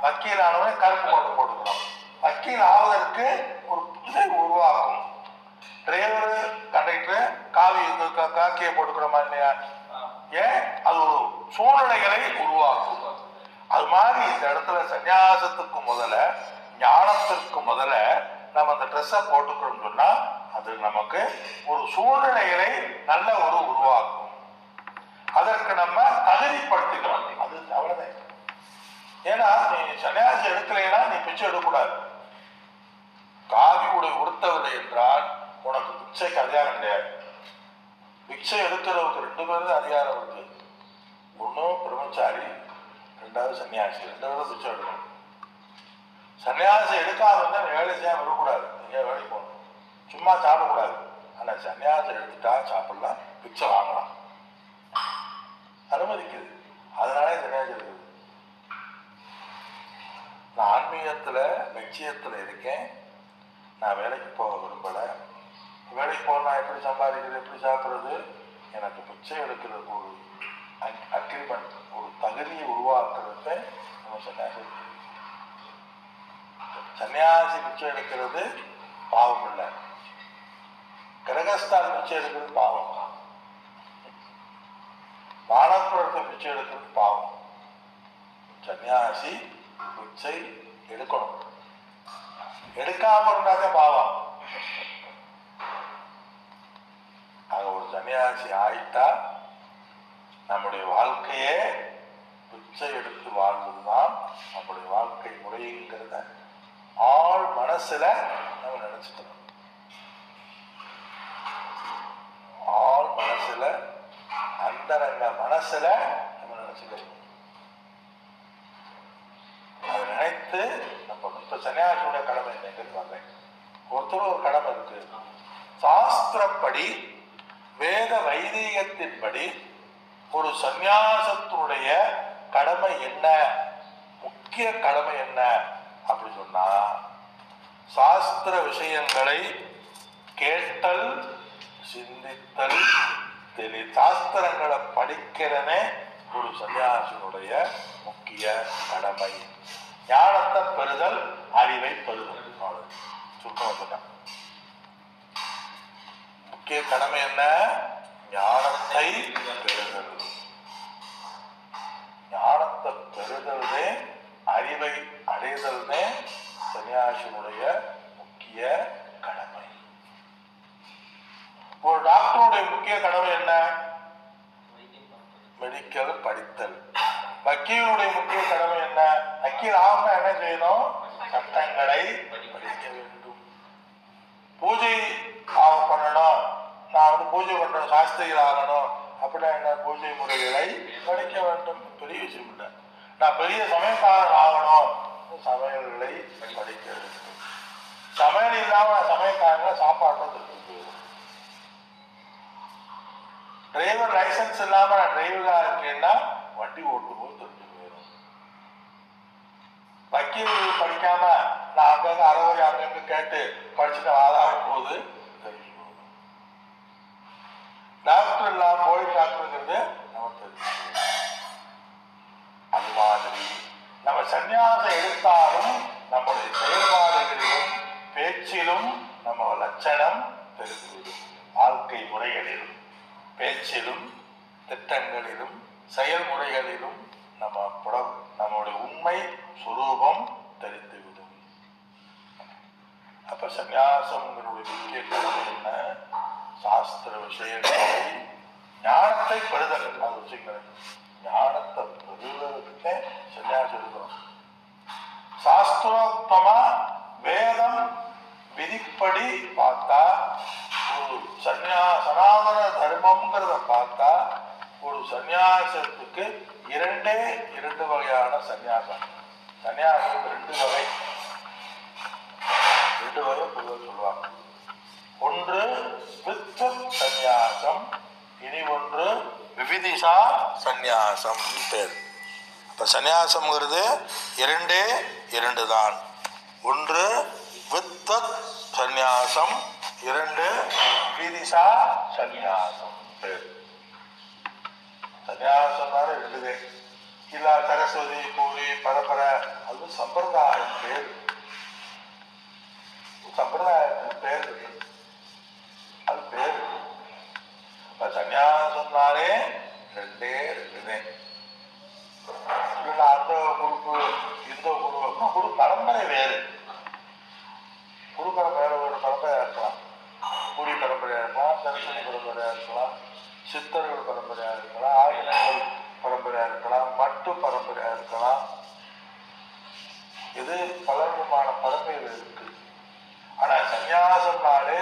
A: வக்கீல் ஆனவனே கருப்பு கோட்டை போட்டுக்கிறோம், வக்கீல் ஆவதற்கு ஒரு இதை உருவாக்கும். டிரைவர் கண்டக்டர் காக்கியை போட்டுக்கிறோமா இல்லையா? ஏன்? அது ஒரு சூழ்நிலைகளை உருவாக்கும். அது மாதிரி இந்த இடத்துல சன்னியாசத்துக்கு முதல்ல, ஞானத்திற்கு முதல்ல நம்ம அந்த ட்ரெஸ்ஸை போட்டுக்கிறோம் சொன்னா அது நமக்கு ஒரு சூழ்நிலைகளை நல்ல ஒரு உருவாக்கும். அதற்கு நம்ம தகுதிப்படுத்திக்கிறோம். அது அவ்வளவுதான். ஏன்னா நீ சன்னியாசி எடுக்கலைன்னா நீ பிச்சை எடுக்கக்கூடாது. காவி உடை உடுத்தவில்லை என்றால் உனக்கு பிச்சைக்கு அதிகாரம் கிடையாது. பிச்சை எடுக்கிறவருக்கு 2 பேரும் அதிகாரம் இருக்கு. ஒன்னும் பிரம்மச்சாரி, 2வது சன்னியாசி. 2 பேரும் பிச்சை எடுக்கணும். சன்னியாசம் எடுக்காத வந்து வேலை செய்யாம இருக்கக்கூடாது. எங்கேயா வேலைக்கு போகணும், சும்மா சாப்பிடக்கூடாது. ஆனா சன்னியாசம் எடுத்துட்டா சாப்பிடலாம், பிச்சை வாங்கலாம், அனுமதிக்குது. அதனாலே சன்னியாசம் இருக்குது. நான் ஆன்மீகத்துல லட்சியத்துல இருக்கேன். நான் வேலைக்கு போக விரும்பல. வேலைக்கு போனா எப்படி சம்பாதிக்கிறது, எப்படி சாப்பிட்றது? எனக்கு பிச்சை எடுக்கிறது ஒரு அக்ரிமெண்ட், ஒரு தகுதியை உருவாக்குறது நம்ம சன்னியாசி. சன்னியாசி பிச்சை எடுக்கிறது பாவம் இல்லை, கிரகஸ்தான் பிச்சை எடுக்கிறது பாவம், வானப்புறத்தை பிச்சை எடுக்கிறது பாவம். சன்னியாசி பிச்சை எடுக்கணும், எடுக்காம இருந்தாலே பாவம். ஆக ஒரு சன்னியாசி ஆயிட்டா நம்முடைய வாழ்க்கையே பிச்சை எடுத்து வாழ்வதுதான் நம்முடைய வாழ்க்கை முறைங்கிறத ஆள் மனசுல நம்ம நினைச்சுக்கணும். ஆள் மனசுல, அந்தரங்க மனசுல நம்ம நினைச்சுக்கணும். அதை நினைத்து நம்ம இப்ப சன்னியாசியோட கடமை என்னங்கிறது வந்தேன். ஒருத்தர் ஒரு கடமை இருக்கு. சாஸ்திரப்படி, வேத வைதீகத்தின்படி ஒரு சந்நியாசத்தினுடைய கடமை என்ன, முக்கிய கடமை என்ன அப்படி சொன்னா, சாஸ்திர விஷயங்களை கேட்டல், சிந்தித்தல், சாஸ்திரங்களை படிக்கிறனே ஒரு சன்னியாசியினுடைய முக்கிய கடமை. ஞானத்தை பெறுதல், அறிவை பெறுதல். சுத்தமா சொன்ன முக்கிய கடமை என்ன? ஞானத்தை பெறுதல். ஞானத்தை பெறுதல்னே, அறிவை அடைதல்னே சன்னியாசியினுடைய முக்கிய கடமை. ஒரு டாக்டருடைய முக்கிய கடமை என்ன? மெடிக்கல் படித்தல். வக்கீலுடைய முக்கிய கடமை என்ன? வக்கீல் ஆகணும் என்ன செய்யணும்? சட்டங்களை படிக்க வேண்டும். பூஜை பண்ணணும், நான் பூஜை பண்றேன், சாஸ்திரிகள் ஆகணும் அப்படின்னா என்ன? பூஜை முறைகளை படிக்க வேண்டும். பெரிய விஷயம் இல்லை. நான் பெரிய சமயக்காரன் ஆகணும், சமையல்களை படிக்க வேண்டும். சமையல் இல்லாம சமயக்காரங்க சாப்பாடு திருப்பி போயிடும். டிரைவர் லைசன்ஸ் இல்லாம நான் டிரைவரா இருக்கேன்னா வண்டி ஓட்டும் போது திருப்பி போயிடும். வக்கீல் படிக்காம நான் அங்கங்க அறவரை அங்கங்க கேட்டு படிச்சுட்டு ஆளாகும் போது தெரியும். டாக்டர் இல்லாம போலி டாக்டருங்கிறது நம்ம தெரியும். அது மாதிரி நம்ம சன்னியாசம் எடுத்தாலும் நம்முடைய செயல்பாடுகளிலும் பேச்சிலும் நம்ம லட்சணம் தெரிந்துவிடும். வாழ்க்கை முறைகளிலும் பேச்சிலும் திட்டங்களிலும் செயல்முறைகளிலும் நம்முடைய உண்மை சுரூபம் தெரிந்துவிடும். அப்ப சன்னியாசம்ங்களுடைய முக்கிய கடமை என்ன? சாஸ்திர விஷயங்களை ஞானத்தை பெறுதல். அது வச்சுக்கிறேன், ஞானத்தை பெறுவதற்கே சன்னியாசம் எடுக்கணும். சாஸ்திரோக்தமா வேதம் விதிப்படி பார்த்தா ஒரு சனாதன தர்மம்ங்கிறத பார்த்தா ஒரு சன்னியாசத்துக்கு இரண்டு வகையான சன்னியாசம். சன்னியாசம் ரெண்டு வகை பொதுவாக சொல்லுவாங்க. ஒன்று வித்வத் சந்நியாசம், இனி ஒன்று விவிதிஷா சந்நியாசம் பேர். இப்ப சந்நியாசம்ங்கிறது இரண்டு தான். ஒன்று வித்வத் சந்நியாசம், இரண்டு விவிதிஷா சந்நியாசம் பேர். சந்நியாசம்னால ரெண்டுதே. இல்ல சரஸ்வதி பூரி பரம்பரை அது சம்பிரதாயம் பேர். சம்பிரதாயத்தின் பேர் அது பேர். இப்ப சன்னியாசம்னாலே ரெண்டுதே. அந்த குரூப்பு இந்த குரு பரம்பரை வேறு. குரு பரம்பரை ஒரு பரம்பரையா இருக்கலாம், பூரி பரம்பரையா இருக்கலாம், சரஸ்வதி பரம்பரையா இருக்கலாம், சித்தர்கள் பரம்பரையா இருக்கலாம், ஆயுதங்கள் பரம்பரையா இருக்கலாம், மட்டு பரம்பரையா இருக்கலாம். இது பல விதமான பரம்பரைகள் இருக்கு. ஆனா சன்னியாசம்னாலே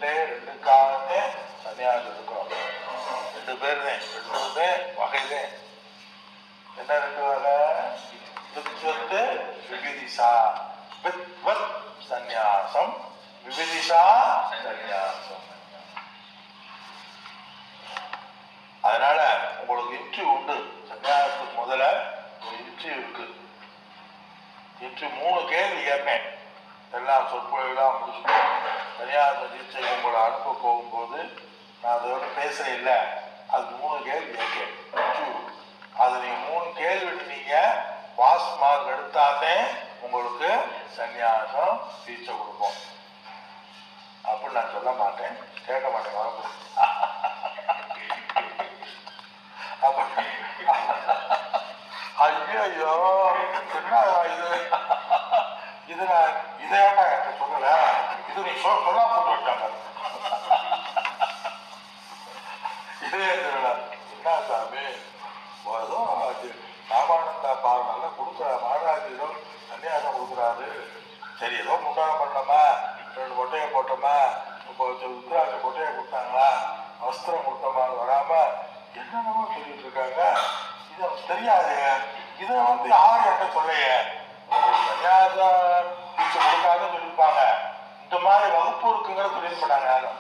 A: ரெண்டுக்காகவே சன்னியாசம் இருக்கிறோம். ரெண்டு பேருதான், ரெண்டுமே வகைதான். என்ன ரெண்டு வகை? வித்வத் விவிதிஷா. வித்வத் சந்நியாசம், விவிதிஷா சந்நியாசம். அதனால உங்களுக்கு இன்டர்வியூ உண்டு. சன்னியாசத்துக்கு முதல்ல ஒரு இன்டர்வியூ இருக்கு. இன்டர்வியூ 3 கேள்வி கேட்பேன். எல்லாம் சொற்பொழிவுலாம் முடிச்சுட்டு சன்னியாச தீட்சை உங்களை அனுப்ப போகும்போது நான் அதோட பேசுறேன் இல்லை, அது 3 கேள்வி கேட்பேன். அது நீங்க 3 கேள்வி நீங்க பாஸ் மார்க் எடுத்தாலே உங்களுக்கு சன்னியாசம் தீட்சை கொடுப்போம் அப்படின்னு நான் சொல்ல மாட்டேன், கேட்க மாட்டேன். வரப்போ ஐயோ என்ன இது நான் இதையாட்டா எனக்கு சொல்லல, இது நீ சொல்ல போட்டு விட்டாங்க. இதே என்ன சாமி ராமானந்தா பாவனால கொடுக்குற மகாராஜோ சன்னியாசம் கொடுக்குறாரு. சரி ஏதோ முண்டானம் பண்ணோமா, 2 கொட்டையை போட்டோமா, இப்போ உத்ராட்ச கொட்டையை கொடுத்தாங்களா, வஸ்திரம் கொடுத்தோமான்னு வராம என்னென்னமோ சொல்லிட்டு இருக்காங்க. இது தெரியாது. இதை யாரு என்ன சொல்லைய சன்னியாச தீட்சை கொடுக்காதுன்னு சொல்லியிருப்பாங்க. இந்த மாதிரி வகுப்பு இருக்குங்கிற சொல்லிட்டு போட்டாங்க. யாரும்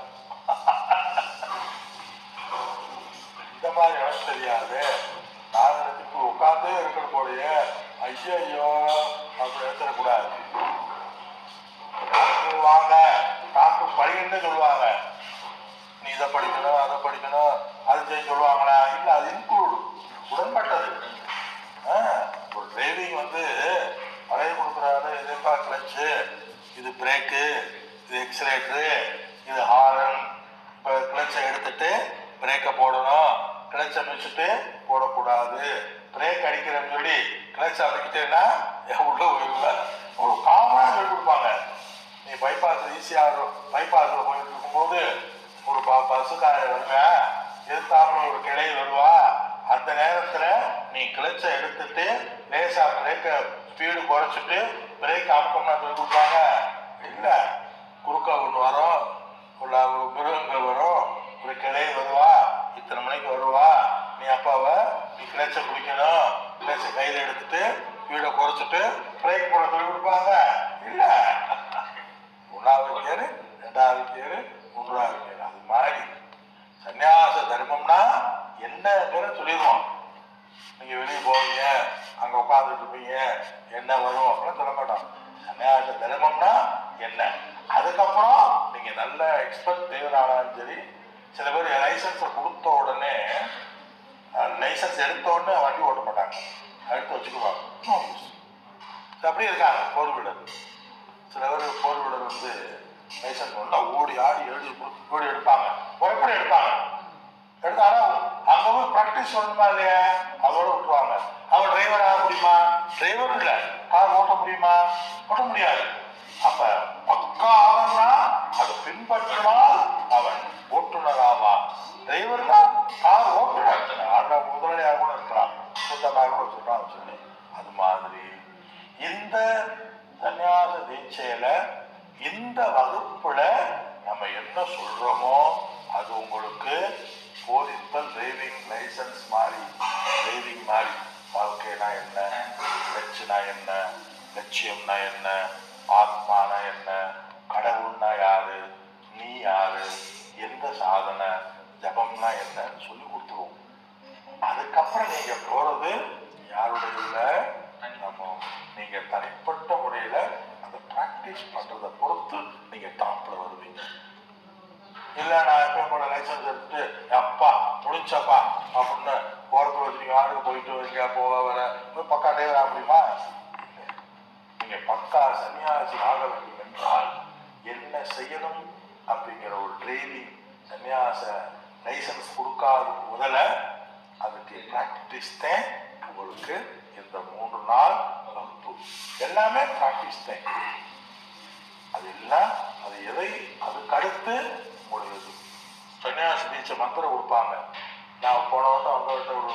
A: இந்த மாதிரி எனக்கு தெரியாது. நாகரத்துக்கு உட்கார்ந்தே இருக்கிற போலயே ஐயோ அப்படி எடுத்துடக்கூடாது. வாங்க டாக்டர் படிக்கணும்னு சொல்லுவாங்க. நீ இதை படிக்கணும் அதை படிக்கணும் அது செய்ய சொல்லுவாங்களா? இல்லை, அது இன்க்ளூடு உடன்பட்டது. ஒரு டிரைவிங் பழைய கொடுக்குறாரு. இதுப்பா கிளச்சு, இது பிரேக்கு, இது எக்ஸலேட்டரு, இது ஹாரன். இப்போ கிளச்சை எடுத்துட்டு பிரேக்கை போடணும், கிளச்சை மிச்சிட்டு போடக்கூடாது. பிரேக் அடிக்கிறேன்னு சொல்லி கிளச்சை அடிக்கிட்டேன்னா உள்ள ஒரு காமனாக சொல்லி கொடுப்பாங்க. நீ பைபாஸ் ஈஸியாக பைபாஸில் போயிட்டு இருக்கும்போது ஒரு பஸ்ஸுக்கார வருவேன், எதிர்த்தாப்புல ஒரு கிளை வருவா. அந்த நேரத்தில் நீ கிளச்சை எடுத்துட்டு லேசா பிரேக்கை ஸ்பீடு குறைச்சிட்டு பிரேக் அமுக்கம்னா சொல்லி கொடுப்பாங்க. இல்லை, குறுக்க ஒன்று வரும், ஒரு மிருகங்கள் வரும், ஒரு கிளை வருவா, இத்தனை மணிக்கு வருவா, நீ அப்பாவை நீ கிளச்சை பிடிக்கணும், கிளச்சை கையில் எடுத்துட்டு ஸ்பீடை குறைச்சிட்டு பிரேக் போட சொல்லி கொடுப்பாங்க. இல்லை, 1வது கேரு 2வது கேரு 3வது கேரு. அது மாதிரி சன்னியாச தர்மம்னா என்னங்கிற சொல்லிடுவோம். நீங்க வெளியே போவீங்க, அங்க உட்காந்துட்டு இருப்பீங்க, என்ன வரும் அப்படின்னு சொல்ல மாட்டோம். சன்னியாச தர்மம்னா என்ன, அதுக்கப்புறம் நீங்க நல்ல எக்ஸ்பர்ட் தேவரானாலும் சரி. சில பேர் லைசன்ஸை கொடுத்த உடனே, லைசன்ஸ் எடுத்த உடனே வண்டி ஓட்ட மாட்டாங்க, எடுத்து வச்சுக்குவாங்க. அப்படி இருக்காங்க ஃபோர் வீலர். சில பேர் ஃபோர் வீலர் வந்து லைசன்ஸ் ஒன்றா ஓடி ஆடி ஓடி எடுப்பாங்க, முறைப்படி எடுப்பாங்க. எடுத்தாலும் அங்க போய் ப்ராக்டிஸ் சொல்லணுமா இல்லையா, அதோட விட்டுருவாங்க. அவன் டிரைவர் ஆக முடியுமா? டிரைவர் இல்லை, கார் ஓட்ட முடியுமா? ஓட்ட முடியாது. அப்ப பக்கா ஆகணும்னா அதை பின்பற்றினால் அவன் ஓட்டுநர் ஆவான். டிரைவர் தான் கார் ஓட்டுநர், முதலாளியாக கூட இருக்கலாம், சொந்தமாக கூட சொல்றான்னு சொல்லி. அது மாதிரி இந்த சன்னியாச தீட்சையில இந்த வகுப்புல நம்ம என்ன சொல்றோமோ அது உங்களுக்கு போதித்தல் டிரைவிங் லைசன்ஸ் மாதிரி, டிரைவிங் மாதிரி. வாழ்க்கைனா என்ன, லட்சணா என்ன, லட்சியம்னா என்ன, ஆத்மானா என்ன, கடவுள்னா யாரு, நீ யாரு, எந்த சாதனை, ஜபம்னா என்னன்னு சொல்லி கொடுத்துருவோம். அதுக்கப்புறம் நீங்க போறது யாருடைய நம்ம நீங்க தனிப்பட்ட முறையில அந்த பிராக்டிஸ் பண்றதை பொறுத்து நீங்க டாப்ல வருவீங்க. இல்ல நான் எப்ப கூட லைசன்ஸ் எடுத்துட்டு அப்பா முடிச்சப்பா அப்படின்னு போறதுக்கு வச்சுருக்கீங்க, ஆளுக்கு போயிட்டு வைங்க போக வர பக்கா டிரைவர் ஆக முடியுமா? நீங்க பக்கா சன்னியாசி ஆக வேண்டும் என்றால் என்ன செய்யணும் அப்படிங்கிற ஒரு ட்ரைனிங், சன்னியாச லைசன்ஸ் கொடுக்காத முதல்ல அதுக்கு பிராக்டிஸ் தான். உங்களுக்கு இந்த 3 நாள் வகுப்பு எல்லாமே பிராக்டிஸ் தான். அது எல்லாம் அது எதை அதுக்கு அடுத்து உங்களுக்கு சன்னியாசி தீட்சை மந்திரம் கொடுப்பாங்க. நான் போன வட்டம் வந்த ஒரு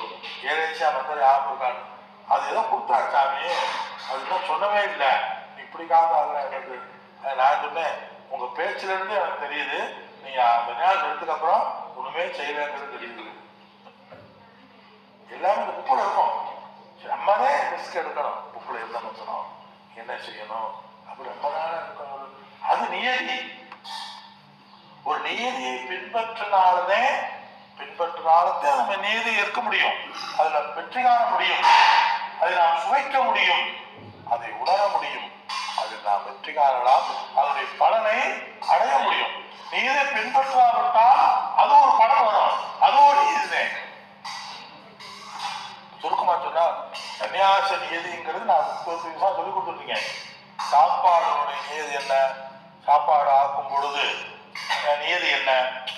A: 7 மந்திரம் யாரும் இருக்காங்க, அது ஏதோ கொடுத்தாங்க சாமி, அது இன்னும் சொல்லவே இல்லை, இப்படிக்காக எனக்கு. நான் சொன்னேன், உங்க பேச்சுல இருந்து எனக்கு தெரியுது நீங்க சன்னியாசி எடுத்துக்கு அப்புறம் ஒண்ணுமே செய்யலங்கிறது தெரியுது. எல்லாமே இந்த புக்கில் இருக்கும், நம்மளே ரிஸ்க் எடுக்கணும். புக்கில் என்ன பண்ணணும், என்ன செய்யணும், அப்படி ரொம்ப நாளாக இருக்கணும். அது நியதி. ஒரு நியதியை பின்பற்றினாலே நம்ம நீதி இருக்க முடியும், அதுல வெற்றி காண முடியும், அதை நாம் சுவைக்க முடியும், அதை உணர முடியும், அதில் நாம் வெற்றி காணலாம், அதனுடைய பலனை அடைய முடியும். நீதை பின்பற்றாவிட்டால் அது ஒரு பலன் வரும், அது ஒரு நீதிதான். சுருக்கமா சொன்னா சன்னியாச நியதிங்கிறது நான் 30 நிமிஷம் சொல்லி கொடுத்துருக்கீங்க. சாப்பாடுடைய நியதி என்ன, சாப்பாடு ஆக்கும் பொழுது நியதி என்ன,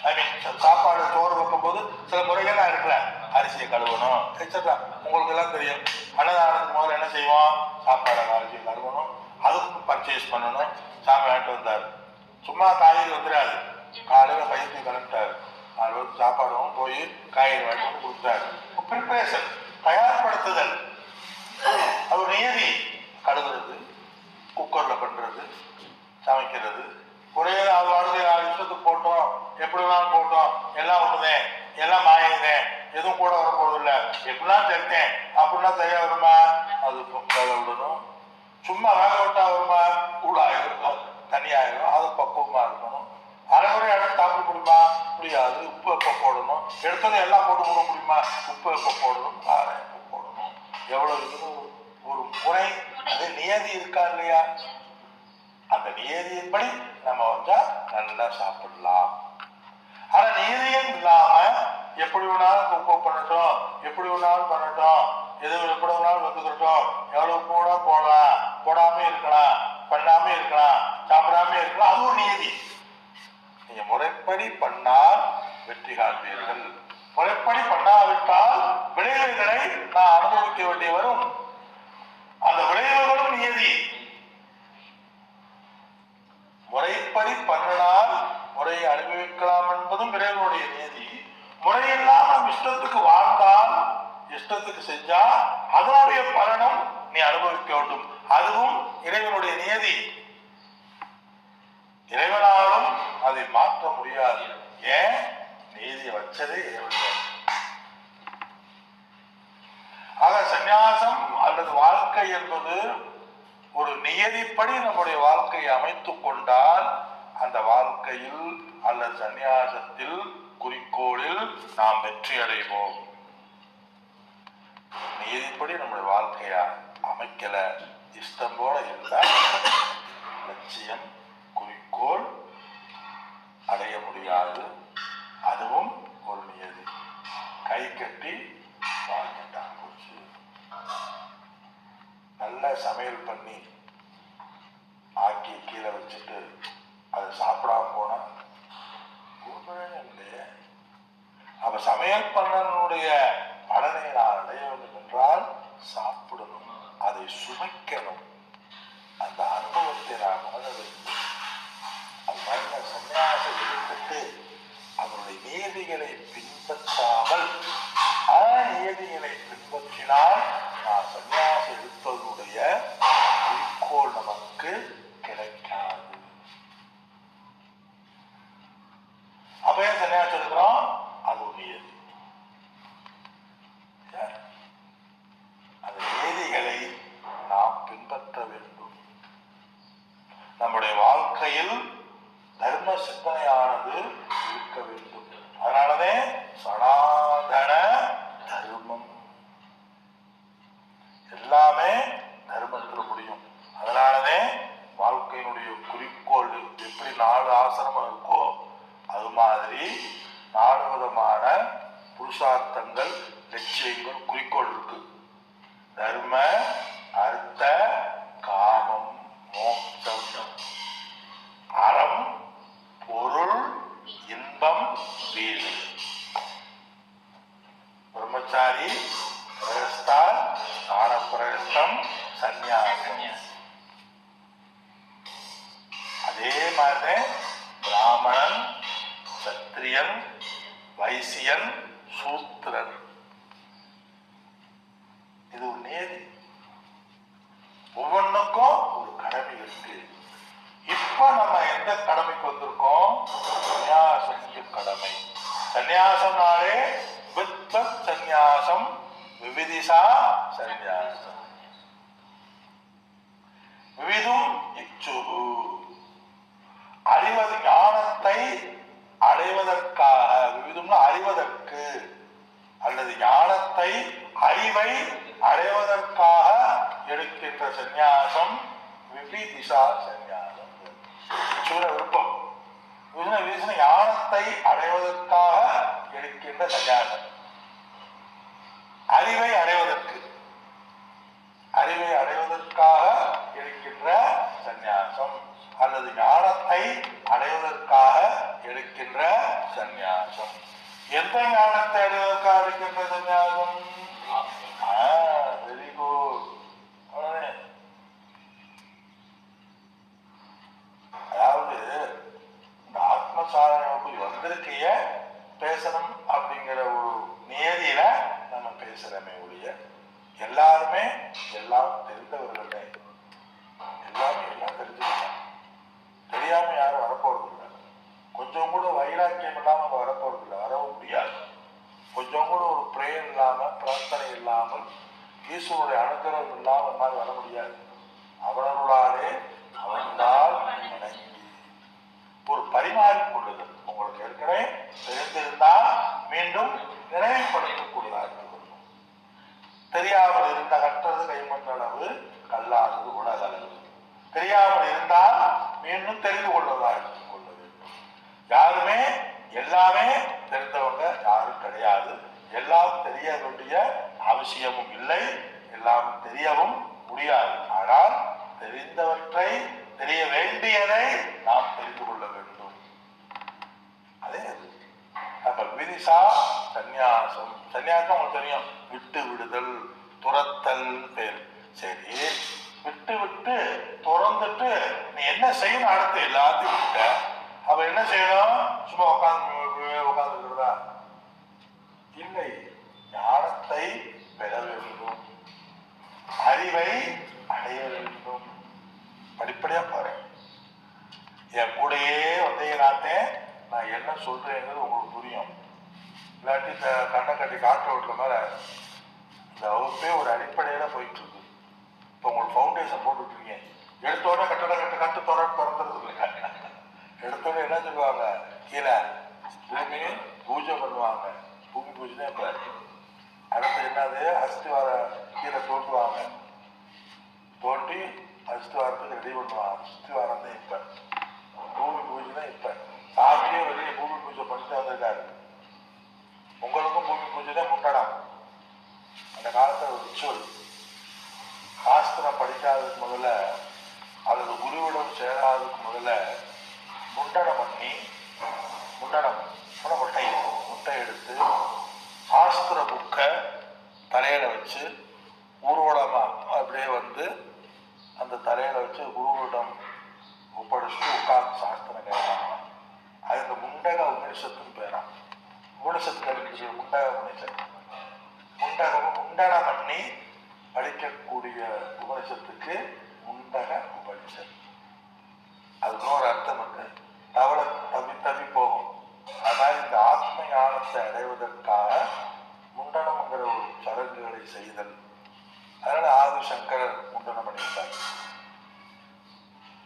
A: ஐ மீன் சாப்பாடு சோறு வைக்கும் போது சில முறைகள்லாம் இருக்குல்ல, அரிசியை கழுவணும் எக்ஸட்ரா, உங்களுக்கு எல்லாம் தெரியும். அன்னதானத்துக்கு முதல்ல என்ன செய்வோம், சாப்பாடை அரிசியை கழுவணும், அதுக்கு பர்ச்சேஸ் பண்ணணும். சாமி வாங்கிட்டு வந்தார், சும்மா காய்கறி வந்துடாது, காலையில் பயிற்சி கிளம்பிட்டாரு, 4 பேருக்கு சாப்பாடும் போய் காய்கறி வாங்கிட்டு வந்து கொடுத்தாரு. ப்ரிப்பரேஷன், தயார்படுத்துதல், அது நியதி. கழுவுறது, குக்கர்ல பண்றது, சமைக்கிறது, ஒரே வாழ்க்கை இஷ்டத்துக்கு போட்டோம், எப்படி வேணாலும் போட்டோம், எல்லாம் ஒண்ணுதேன், எல்லாம் மாயதேன், எதுவும் கூட வரப்போறது இல்லை, எப்படிலாம் தெரித்தேன் அப்படின்னா சரியா வருமா? அது வேலை விடணும். சும்மா வேலை விட்டா வருமா? கூடாயிரும், தனியாயிரும், அது பக்குவமா இருக்கணும். அரைமுறை அடுத்து சாப்பிட முடியுமா? முடியாது. உப்பு எப்போ போடணும், எடுத்தது எல்லாம் போட்டு போட முடியுமா? உப்பு எப்போ போடணும், காரம் எப்போ போடணும், எவ்வளவு இதுன்னு ஒரு முறை, அது நியதி இருக்கா இல்லையா? அந்த நியதியின்படி நம்ம வந்தா நல்லா சாப்பிடலாம். ஆனா நியதியும் இல்லாம எப்படி வேணாலும் குக் பண்ணட்டும், எப்படி வேணாலும் பண்ணட்டும், எது எப்படி வேணாலும் வந்துக்கிட்டோம், எவ்வளவு கூட போடலாம், போடாம இருக்கலாம், பண்ணாம இருக்கலாம், சாப்பிடாம இருக்கலாம், அது ஒரு நியதி. நீங்க முறைப்படி பண்ணால் வெற்றி காண்பீர்கள். முறைப்படி பண்ணாவிட்டால் விளைவுகளை நான் அனுபவிக்க வேண்டிய வரும். அந்த விளைவுகளும் நியதி. முறைப்படி பண்ணினால் முறையை அனுபவிக்கலாம் என்பதும் இறைவனுடைய நியதி. முறையெல்லாம் நம் இஷ்டத்துக்கு வாழ்ந்தால், இஷ்டத்துக்கு செஞ்சா அதனுடைய பலனும் நீ அனுபவிக்க வேண்டும், அதுவும் இறைவனுடைய நியதி. இறைவனாலும் அதை மாற்ற முடியாது. ஏன்? நீதியை வச்சதே இறைவன். ஆக சந்நியாசம் அல்லது வாழ்க்கை என்பது ஒரு நியதிப்படி நம்முடைய வாழ்க்கையை அமைத்துக் கொண்டால் அந்த வாழ்க்கையில் அல்லது சந்நியாசத்தில் குறிக்கோளில் நாம் வெற்றி அடைவோம். நியதிப்படி நம்முடைய வாழ்க்கையை அமைக்கல, இஷ்டம் போல இருந்தா லட்சியம் குறிக்கோள் அடைய முடியாது. அதுவும் ஒரு நியதி. கை கட்டி வாழ்ந்துட்டான் போச்சு. நல்ல சமையல் பண்ணி ஆக்கி கீழே வச்சுட்டு அதை சாப்பிடாம போனா இல்லையே. அப்ப சமையல் பண்ணனுடைய பலனை நான் அடைய வேண்டும் என்றால் சாப்பிடணும், அதை சுமைக்கணும், அந்த அனுபவத்தை நான் உணர வேண்டும். அது மாதிரி சன்னியாசம் எடுத்துட்டு அவருடைய நீதிகளை பின்பற்றாமல் நீதிகளை பின்பற்றினால் நான் சன்னியாசம் எடுப்பதனுடைய குறிக்கோள் நமக்கு கிடைக்காது. அப்ப ஏன் சன்னியாசம் எடுக்கிறோம்? அது ஒரு நியதி. அந்த நீதிகளை நாம் பின்பற்ற வேண்டும். நம்முடைய வாழ்க்கையில் தர்ம சிந்தனையானது இருக்க வேண்டும். அதனாலதே சனாதன தர்மம் எல்லாமே தர்மத்தில் முடியும். அதனாலதே வாழ்க்கையினுடைய குறிக்கோள் எப்படி 4 ஆசிரமம் இருக்கோ அது மாதிரி 4 விதமான புருஷார்த்தங்கள், லட்சியங்கள், குறிக்கோள் இருக்கு. தர்ம, அர்த்த, காமம், மோட்சம். அறம், பொருள், இன்பம், வீடு. பிரம்மச்சாரி, பிரகஸ்தா, தானப்பிரகஸ்தம், சந்நியாசம். அதே மாதிரி பிராமணன், சத்திரியன், வைசியன், சூத்திரன். இது ஒரு நேதி. ஒவ்வொன்றுக்கும் ஒரு கடமை இருக்கு. இப்ப நம்ம எந்த கடமைக்கு வந்திருக்கோம்? சந்நியாசம் கடமை. சந்நியாசம்னாலே வித்வத் சந்நியாசம், விவிதிஷா சந்நியாசம். விவிதும் இச்சுகு அறிவது, ஞானத்தை அடைவதற்காக. விவிதும்னா அறிவதற்கு அல்லது ஞானத்தை, அறிவை அடைவதற்காக எடுக்கின்ற சந்நியாசம் விவிதிஷா சந்நியாசம். விருப்பம் ஞானத்தை அடைவதற்காக எடுக்கின்ற சந்நியாசம். அறிவை அடைவதற்கு, அறிவை அடைவதற்காக எடுக்கின்ற சந்நியாசம் அல்லது ஞானத்தை அடைவதற்காக எடுக்கின்ற சந்நியாசம். எந்த ஞானத்தை அடைவதற்காக எடுக்கின்ற சந்நியாசம்? Very good. அதாவது இந்த ஆத்மசாதனை வந்திருக்கைய பேசணும் அப்படிங்கிற ஒரு நியதியில நம்ம பேசுறமே ஒழிய எல்லாருமே எல்லாம் தெரிந்தவர்கள். எல்லாமே எல்லாம் தெரிஞ்சுக்கலாம். தெரியாம யாரும் வரப்போறது இல்லை. கொஞ்சம் கூட வைராக்கியம் இல்லாம அங்க வரப்போறது இல்லை, வரவும் முடியாது. கொஞ்சம் கூட ஒரு பிரேயர் இல்லாம, பிரார்த்தனை இல்லாமல், ஈஸ்வருடைய அனுகிரகம் இல்லாம மாதிரி வர முடியாது. அவனருளாலே அவனால் வணங்கி ஒரு பரிமாறிக்கொள்ளுதல். உங்களுக்கு ஏற்கனவே தெரிந்திருந்தால் மீண்டும் நினைவுபடுத்தக்கூடியதாக இருக்கும். தெரியாமல் இருந்த கற்றது கைமண் அளவு, கல்லாதது உலக அளவு. தெரியாமல் இருந்தால் மீண்டும் தெரிந்து கொள்வதாக எடுத்துக் கொள்ள வேண்டும். யாருமே எல்லாமே தெரிந்தவங்க யாரும் கிடையாது. எல்லாம் தெரிய வேண்டிய அவசியமும் இல்லை, எல்லாம் தெரியவும் முடியாது. ஆனால் தெரிந்தவற்றை, தெரிய வேண்டியதை நாம் தெரிந்து கொள்ள வேண்டும். அதே அப்ப விதிஷா சந்நியாசம். சந்நியாசம் உங்களுக்கு தெரியும், விட்டு விடுதல், துரத்தல் பேர். சரி, விட்டு விட்டு துறந்துட்டு நீ என்ன செய்யணும்? அடுத்து எல்லாத்தையும் விட்ட அப்ப என்ன செய்யணும்? சும்மா உட்கார்ந்துருக்கிறதா? இல்லை, ஞானத்தை பெற வேண்டும், அறிவை அடைய வேண்டும். படிப்படியா பாரு. என் கூடையே வந்தீங்கன்னாத்தே நான் என்ன சொல்றேங்கிறது உங்களுக்கு புரியும். இல்லாட்டி இந்த கண்ணை கட்டி காற்று விட்டுற மாதிரி இந்த வகுப்பே ஒரு அடிப்படையில போயிட்டு இருக்கு. இப்போ உங்களுக்கு ஃபவுண்டேஷன் போட்டுருக்கீங்க. எடுத்தோடனே கட்டு திறந்துருது இல்லை. எடுத்தோடனே என்ன சொல்லுவாங்க? கீழே பூமி பூஜை பண்ணுவாங்க. பூமி பூஜை தான் இப்போ. அடுத்து என்னது? அஸ்தி வர கீழே தோட்டுவாங்க. தோண்டி அஸ்திவாரத்துக்கு ரெடி பண்ணுவான். அஸ்திவாரம் தான் இப்ப, பூமி பூஜை தான் இப்ப. சாமியே வெளியே பூமி பூஜை பண்ணிட்டு வந்திருக்காரு. உங்களுக்கும் பூமி பூஜை தான் முண்டனம். அந்த காலத்துல ஒரு ரிச்சுவல். சாஸ்திரம் படிக்காததுக்கு முதல்ல, அல்லது குருவிடம் சேராததுக்கு முதல்ல முண்டனம் பண்ணி, முண்டனம் முட்டை எடுத்து சாஸ்திர புக்கை தலையில வச்சு ஊர்வலமா அப்படியே வந்து அந்த தலையில வச்சு குருவிடம் ஒப்படைச்சிட்டு உட்கார்ந்து சாஸ்திரம் கேட்பாங்க. அது இந்த முண்டக உபனிஷத்துன்னு பேரான். உபனிஷத்து முண்டக உபனிஷத்து. முண்டனம் பண்ணி படிக்கக்கூடிய உபனிஷத்துக்கு முண்டக உபனிஷத். அதுக்கு ஒரு அர்த்தம் இருக்கு. தவளை தவி போகும். ஆனால் இந்த ஆத்ம ஞானத்தை அடைவதற்காக முண்டனம்ங்கிற ஒரு சடங்குகளை செய்தல். அதனால ஆதிசங்கரர் முண்டனம் பண்ணியிருக்கார்.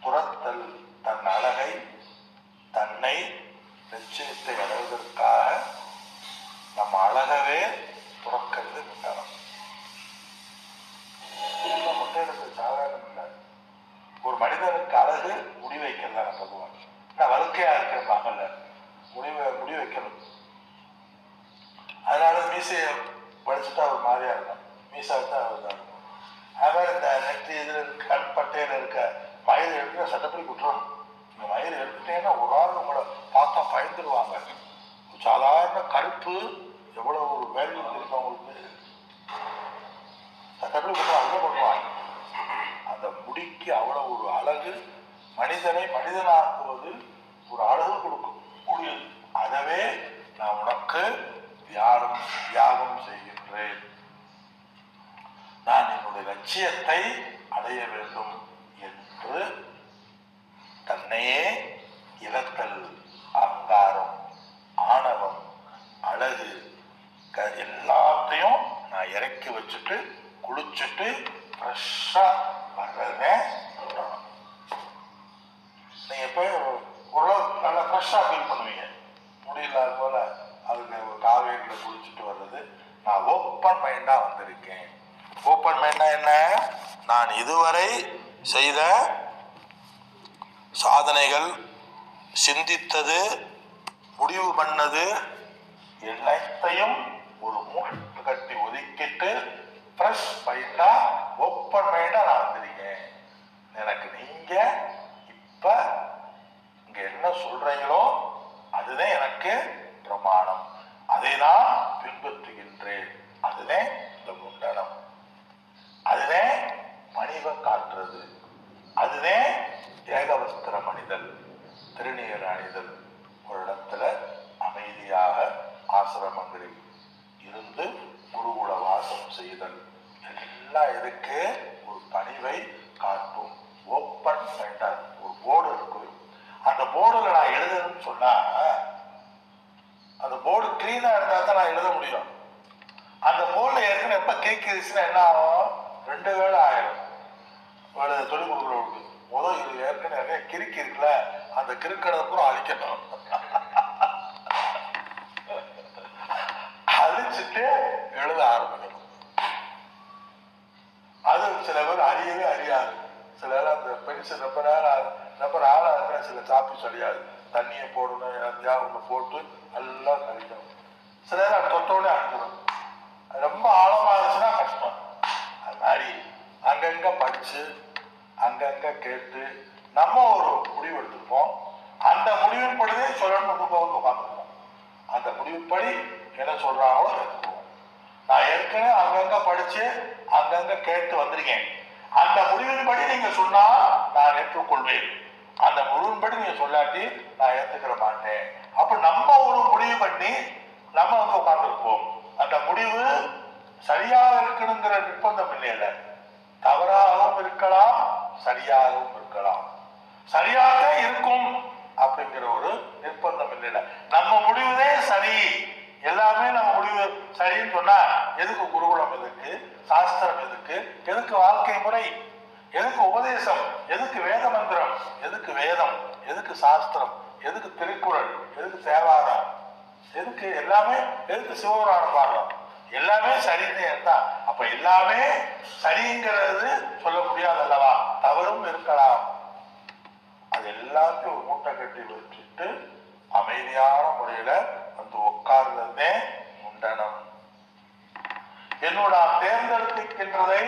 A: துரத்தல், தன் அழகை, தன்னை, லட்சியத்தை அடைவதற்காக நம்ம அழகவே துறக்கிறது முண்டனம். முட்டையிடத்து சாதாரணம் இல்லை. ஒரு மனிதனுக்கு அழகு முடி வைக்கலாம் பொதுவாக. நான் வழுக்கையா இருக்கிறாங்கல்ல, முடி வைக்கணும். அதனால மீசையை படிச்சுட்டா ஒரு மாதிரியா இருக்கும். மீசா தான் இருக்கும். அது மாதிரி இந்த நெற்றி இதுல இருக்க கண் பட்டையில இருக்க மயிர் எடுத்து சட்டப்படி குற்றணும். இந்த மயிர் எடுத்துட்டேன்னா ஒரு ஆள் உங்களை பார்த்தா பயந்துருவாங்க. சாதாரண கருப்பு எவ்வளவு ஒரு வேல்யூ இருக்கு அவங்களுக்கு. சட்டப்படி குற்றம் அவ்வளோ பண்ணுவாங்க. அந்த முடிக்கு அவ்வளவு ஒரு அழகு. மனிதனை மனிதனாக்குவது ஒரு அழகு கொடுக்கும் முடியும். அதவே நான் உனக்கு தியாகம் செய்கின்றேன். நான் என்னுடைய லட்சியத்தை அடைய வேண்டும் என்று தன்னையே இழத்தல், அகங்காரம், ஆணவம், அழகு எல்லாத்தையும் நான் இறக்கி வச்சுட்டு குளிச்சுட்டு ஃப்ரெஷ்ஷா வர்றதே. நீங்க போய் ஓரளவு நல்லா ஃப்ரெஷ்ஷா ஃபீல் பண்ணுவீங்க. முடியல போல அதுக்கு காவேரியில குளிச்சுட்டு வர்றது. நான் ஓப்பன் மைண்டா வந்திருக்கேன். ஓப்பன் மைண்டா என்ன? நான் இதுவரை செய்த சாதனைகள், சிந்தித்தது, முடிவு பண்ணது எல்லாத்தையும் ஒரு மூட்டை கட்டி ஒதுக்கிட்டு ஃப்ரெஷ் மைண்டா ஓப்பன் மைண்டா நான் வந்திருக்கேன். எனக்கு நீங்க இப்ப இங்க என்ன சொல்றீங்களோ அதுதான் எனக்கு பிரமாணம். அதை நான் பின்பற்றுகின்றேன். அதுதான் இந்த முண்டனம். அதுதான் பணிவை காட்டுறது. அதுதான் ஏகவஸ்திரம் அணிதல், திருநீர் அணிதல், ஒரு இடத்துல அமைதியாக ஆசிரமங்களில் இருந்து குருகுல வாசம் செய்தல் எல்லாம் எதுக்கு? ஒரு பணிவை காட்டும். ஓப்பன் சென்டர் ஒரு போர்டு இருக்கு. அந்த போர்டுல நான் எழுதணும்னு சொன்னா அந்த போர்டு கிளீனா இருந்தா தான் நான் எழுத முடியும். அந்த போர்டுல ஏற்கனவே எப்ப கிரிக்கிருச்சுன்னா என்ன ஆகும்? 2 வேளை ஆயிடும். தொழில் கொடுக்குறவங்களுக்கு முதல் இது ஏற்கனவே நிறைய கிறுக்கி இருக்குல்ல, அந்த கிறுக்கிறத கூட அழிக்கணும். அழிச்சுட்டு எழுத ஆரம்பிக்கணும். அது சில பேர் அறியவே அறியாது. சில பேர் அந்த பென்சில் ரொம்ப நாளாக இருக்கிற சில சாப்பிட்டு சரியாது. தண்ணியை போடணும், எதையாவது ஒன்று போட்டு எல்லாம் கழிக்கணும். சில நேரம் தொட்டோடனே அழிஞ்சிடும். ரொம்ப ஆழமா இருந்துச்சுன்னா கஷ்டம். அது மாதிரி அங்கங்க படிச்சு அங்கங்க கேட்டு நம்ம ஒரு முடிவு எடுத்துருப்போம். அந்த முடிவின்படியே சொல்லணும்னு உட்காந்துருப்போம். அந்த முடிவுப்படி என்ன சொல்றாங்களோ எடுத்துக்குவோம். நான் ஏற்கனவே அங்கங்க படிச்சு அங்கங்க கேட்டு வந்திருக்கேன். அந்த முடிவின்படி நீங்க சொன்னா நான் ஏற்றுக்கொள்வேன். அந்த முடிவின்படி நீங்க சொல்லாட்டி நான் ஏற்றுக்கிற மாட்டேன். அப்ப நம்ம ஒரு முடிவு பண்ணி நம்ம வந்து உட்கார்ந்துருப்போம். அந்த முடிவு சரியாக இருக்கணுங்கிற நிர்பந்தம் இல்லையில. தவறாகவும் இருக்கலாம், சரியாகவும் இருக்கலாம். சரியாக இருக்கும் அப்படிங்கிற ஒரு நிர்பந்தம் இல்லையில. நம்ம முடிவுதே சரி. எல்லாமே நம்ம முடிவு சரின்னு சொன்னா எதுக்கு குருகுலம்? எதுக்கு சாஸ்திரம்? எதுக்கு வாழ்க்கை முறை? எதுக்கு உபதேசம்? எதுக்கு வேத மந்திரம்? எதுக்கு வேதம்? எதுக்கு சாஸ்திரம்? எதுக்கு திருக்குறள்? எதுக்கு தேவாரம்? எதுக்கு எல்லாமே? எதுக்கு சிவபுராணம் பாடுறோம்? எல்லாமே சரின்னு தான். அப்ப எல்லாமே சரிங்கிறது சொல்ல முடியாது அல்லவா, தவறும் இருக்கலாம். அது எல்லாத்தையும் ஒரு மூட்டை கட்டி வச்சுட்டு அமைதியான முறையில வந்து உட்கார்ந்தே முண்டனம். என்னோட தேர்ந்தெடுக்கின்றதை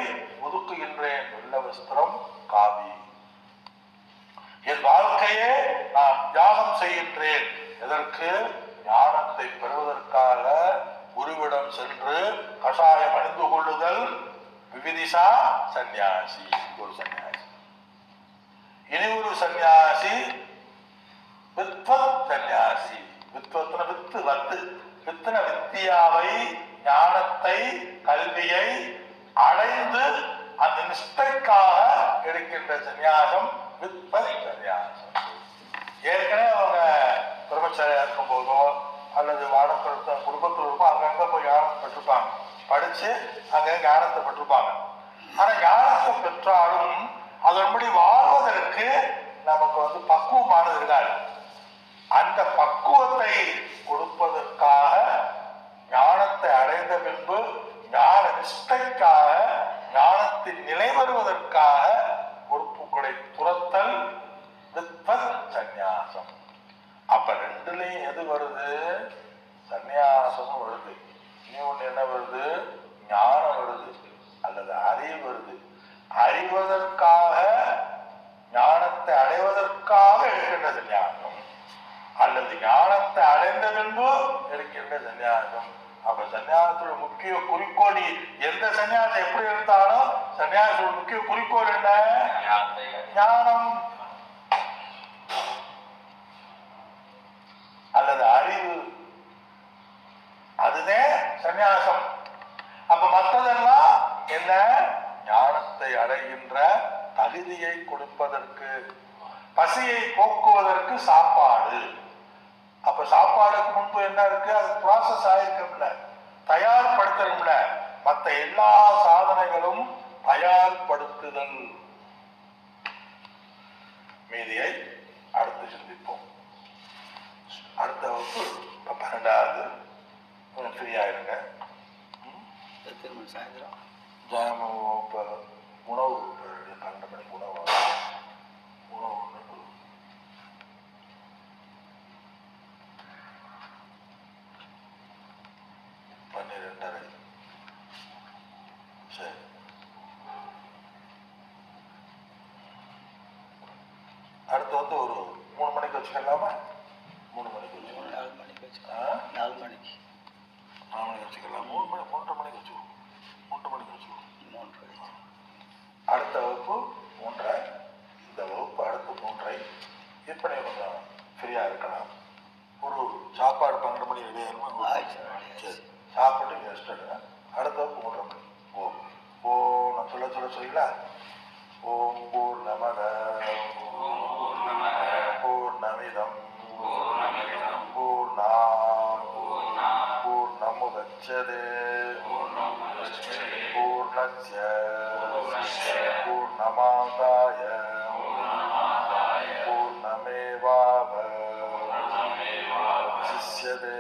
A: ஒதுக்குகின்றேன், வெள்ள வஸ்திரம் காவி. என் வாழ்க்கையே நான் தியாகம் செய்கின்றேன். எதற்கு? ஞானத்தை பெறுவதற்காக குருவிடம் சென்று கஷாயம் அணிந்து கொள்ளுதல் விவிதிஷா சந்நியாசி. ஒரு சன்னியாசி. இனி ஒரு சன்னியாசி வித்வத் சன்னியாசி. வித்வத்ன வித்து வத்து, வித்தன வித்தியாவை, ஞானத்தை, கல்வியை அடைந்து அந்த நிஷ்டைக்காக எடுக்கின்ற சன்னியாசம் வித்வத் சன்னியாசம். ஏற்கனவே அவங்க பிரம்மச்சாரியா இருக்கும் போதோ அல்லது வாடப்படுத்த குடும்பத்தில் இருக்கும் அங்கங்க போய் ஞானத்தை பெற்றிருப்பாங்க, படிச்சு அங்க ஞானத்தை பெற்றிருப்பாங்க. ஆனா ஞானத்தை பெற்றாலும் அதன்படி வாழ்வதற்கு நமக்கு வந்து பக்குவமானது இருக்காது. அந்த பக்குவத்தை கொடுப்பதற்காக ஞானத்தை அடைந்த பின்பு ஞான நிஷ்டைக்காக ஞானத்தின் நிலை வருவதற்காக பொறுப்புகளை துரத்தல் வித்வத் சந்நியாசம். அப்ப ரெண்டுலையும் எது வருது? சந்நியாசமும் வருது. இன்னொன்னு என்ன வருது? ஞானம் வருது அல்லது அறிவு வருது. அறிவதற்காக ஞானத்தை அடைவதற்காக எடுக்கின்ற சந்நியாசம் அல்லது ஞானத்தை அடைந்த பின்பு எடுக்கின்ற சந்நியாசம். அப்ப சன்னியாசத்தோட முக்கிய குறிக்கோள், எந்த சன்னியாசம் எப்படி எடுத்தாலும் சன்னியாசத்தோட முக்கிய குறிக்கோள் என்ன? ஞானம் அல்லது அறிவு. அதுதான் சன்னியாசம். அப்ப மற்றதெல்லாம் என்ன? ஞானத்தை அடைகின்ற தகுதியை கொடுப்பதற்கு, பசியை போக்குவதற்கு சாப்பாடு. அப்ப சாப்பாடுக்கு முன்பு என்ன இருக்கு? அது ப்ராசஸ் ஆயிருக்கும்ல, தயார்படுத்தணும்ல. மற்ற எல்லா சாதனைகளும் தயார்படுத்துதல். மீதியை அடுத்து சிந்திப்போம். அடுத்த வகுப்பு 12வது. ஃப்ரீயா இருங்க. சாயந்தரம் உணவு 12 மணிக்கு உணவு 12:30. சரி, அடுத்து வந்து ஒரு 3 மணிக்கு வச்சுக்கலாமா? 3 மணிக்கு வச்சுக்கலாம். 4 மணிக்கு வச்சுக்கலாம். 4 மணிக்கு வச்சுக்கலாம். 3 மணி 3:30 மணிக்கு வச்சுக்கோம். 3 மணிக்கு வச்சுக்கோம். அடுத்த வகுப்பு 3:30. இந்த வகுப்பு அடுத்து 3:30. இப்படி கொஞ்சம் ஃப்ரீயா இருக்கலாம். ஒரு சாப்பாடு 12 மணி ரெடி ஆயிருமா? சரி, சாப்பிட்டு ரெஸ்ட் எடுங்க. அடுத்த வகுப்பு 3:30 மணி. நான் சொல்லீங்களா? ஓம் பூர்ணமத பூர்ணமிதம் பூர்ணமுதச்யதே பூர்ணஸ்ய பூர்ணமாதாய பூர்ணமேவாவசிஷ்யதே.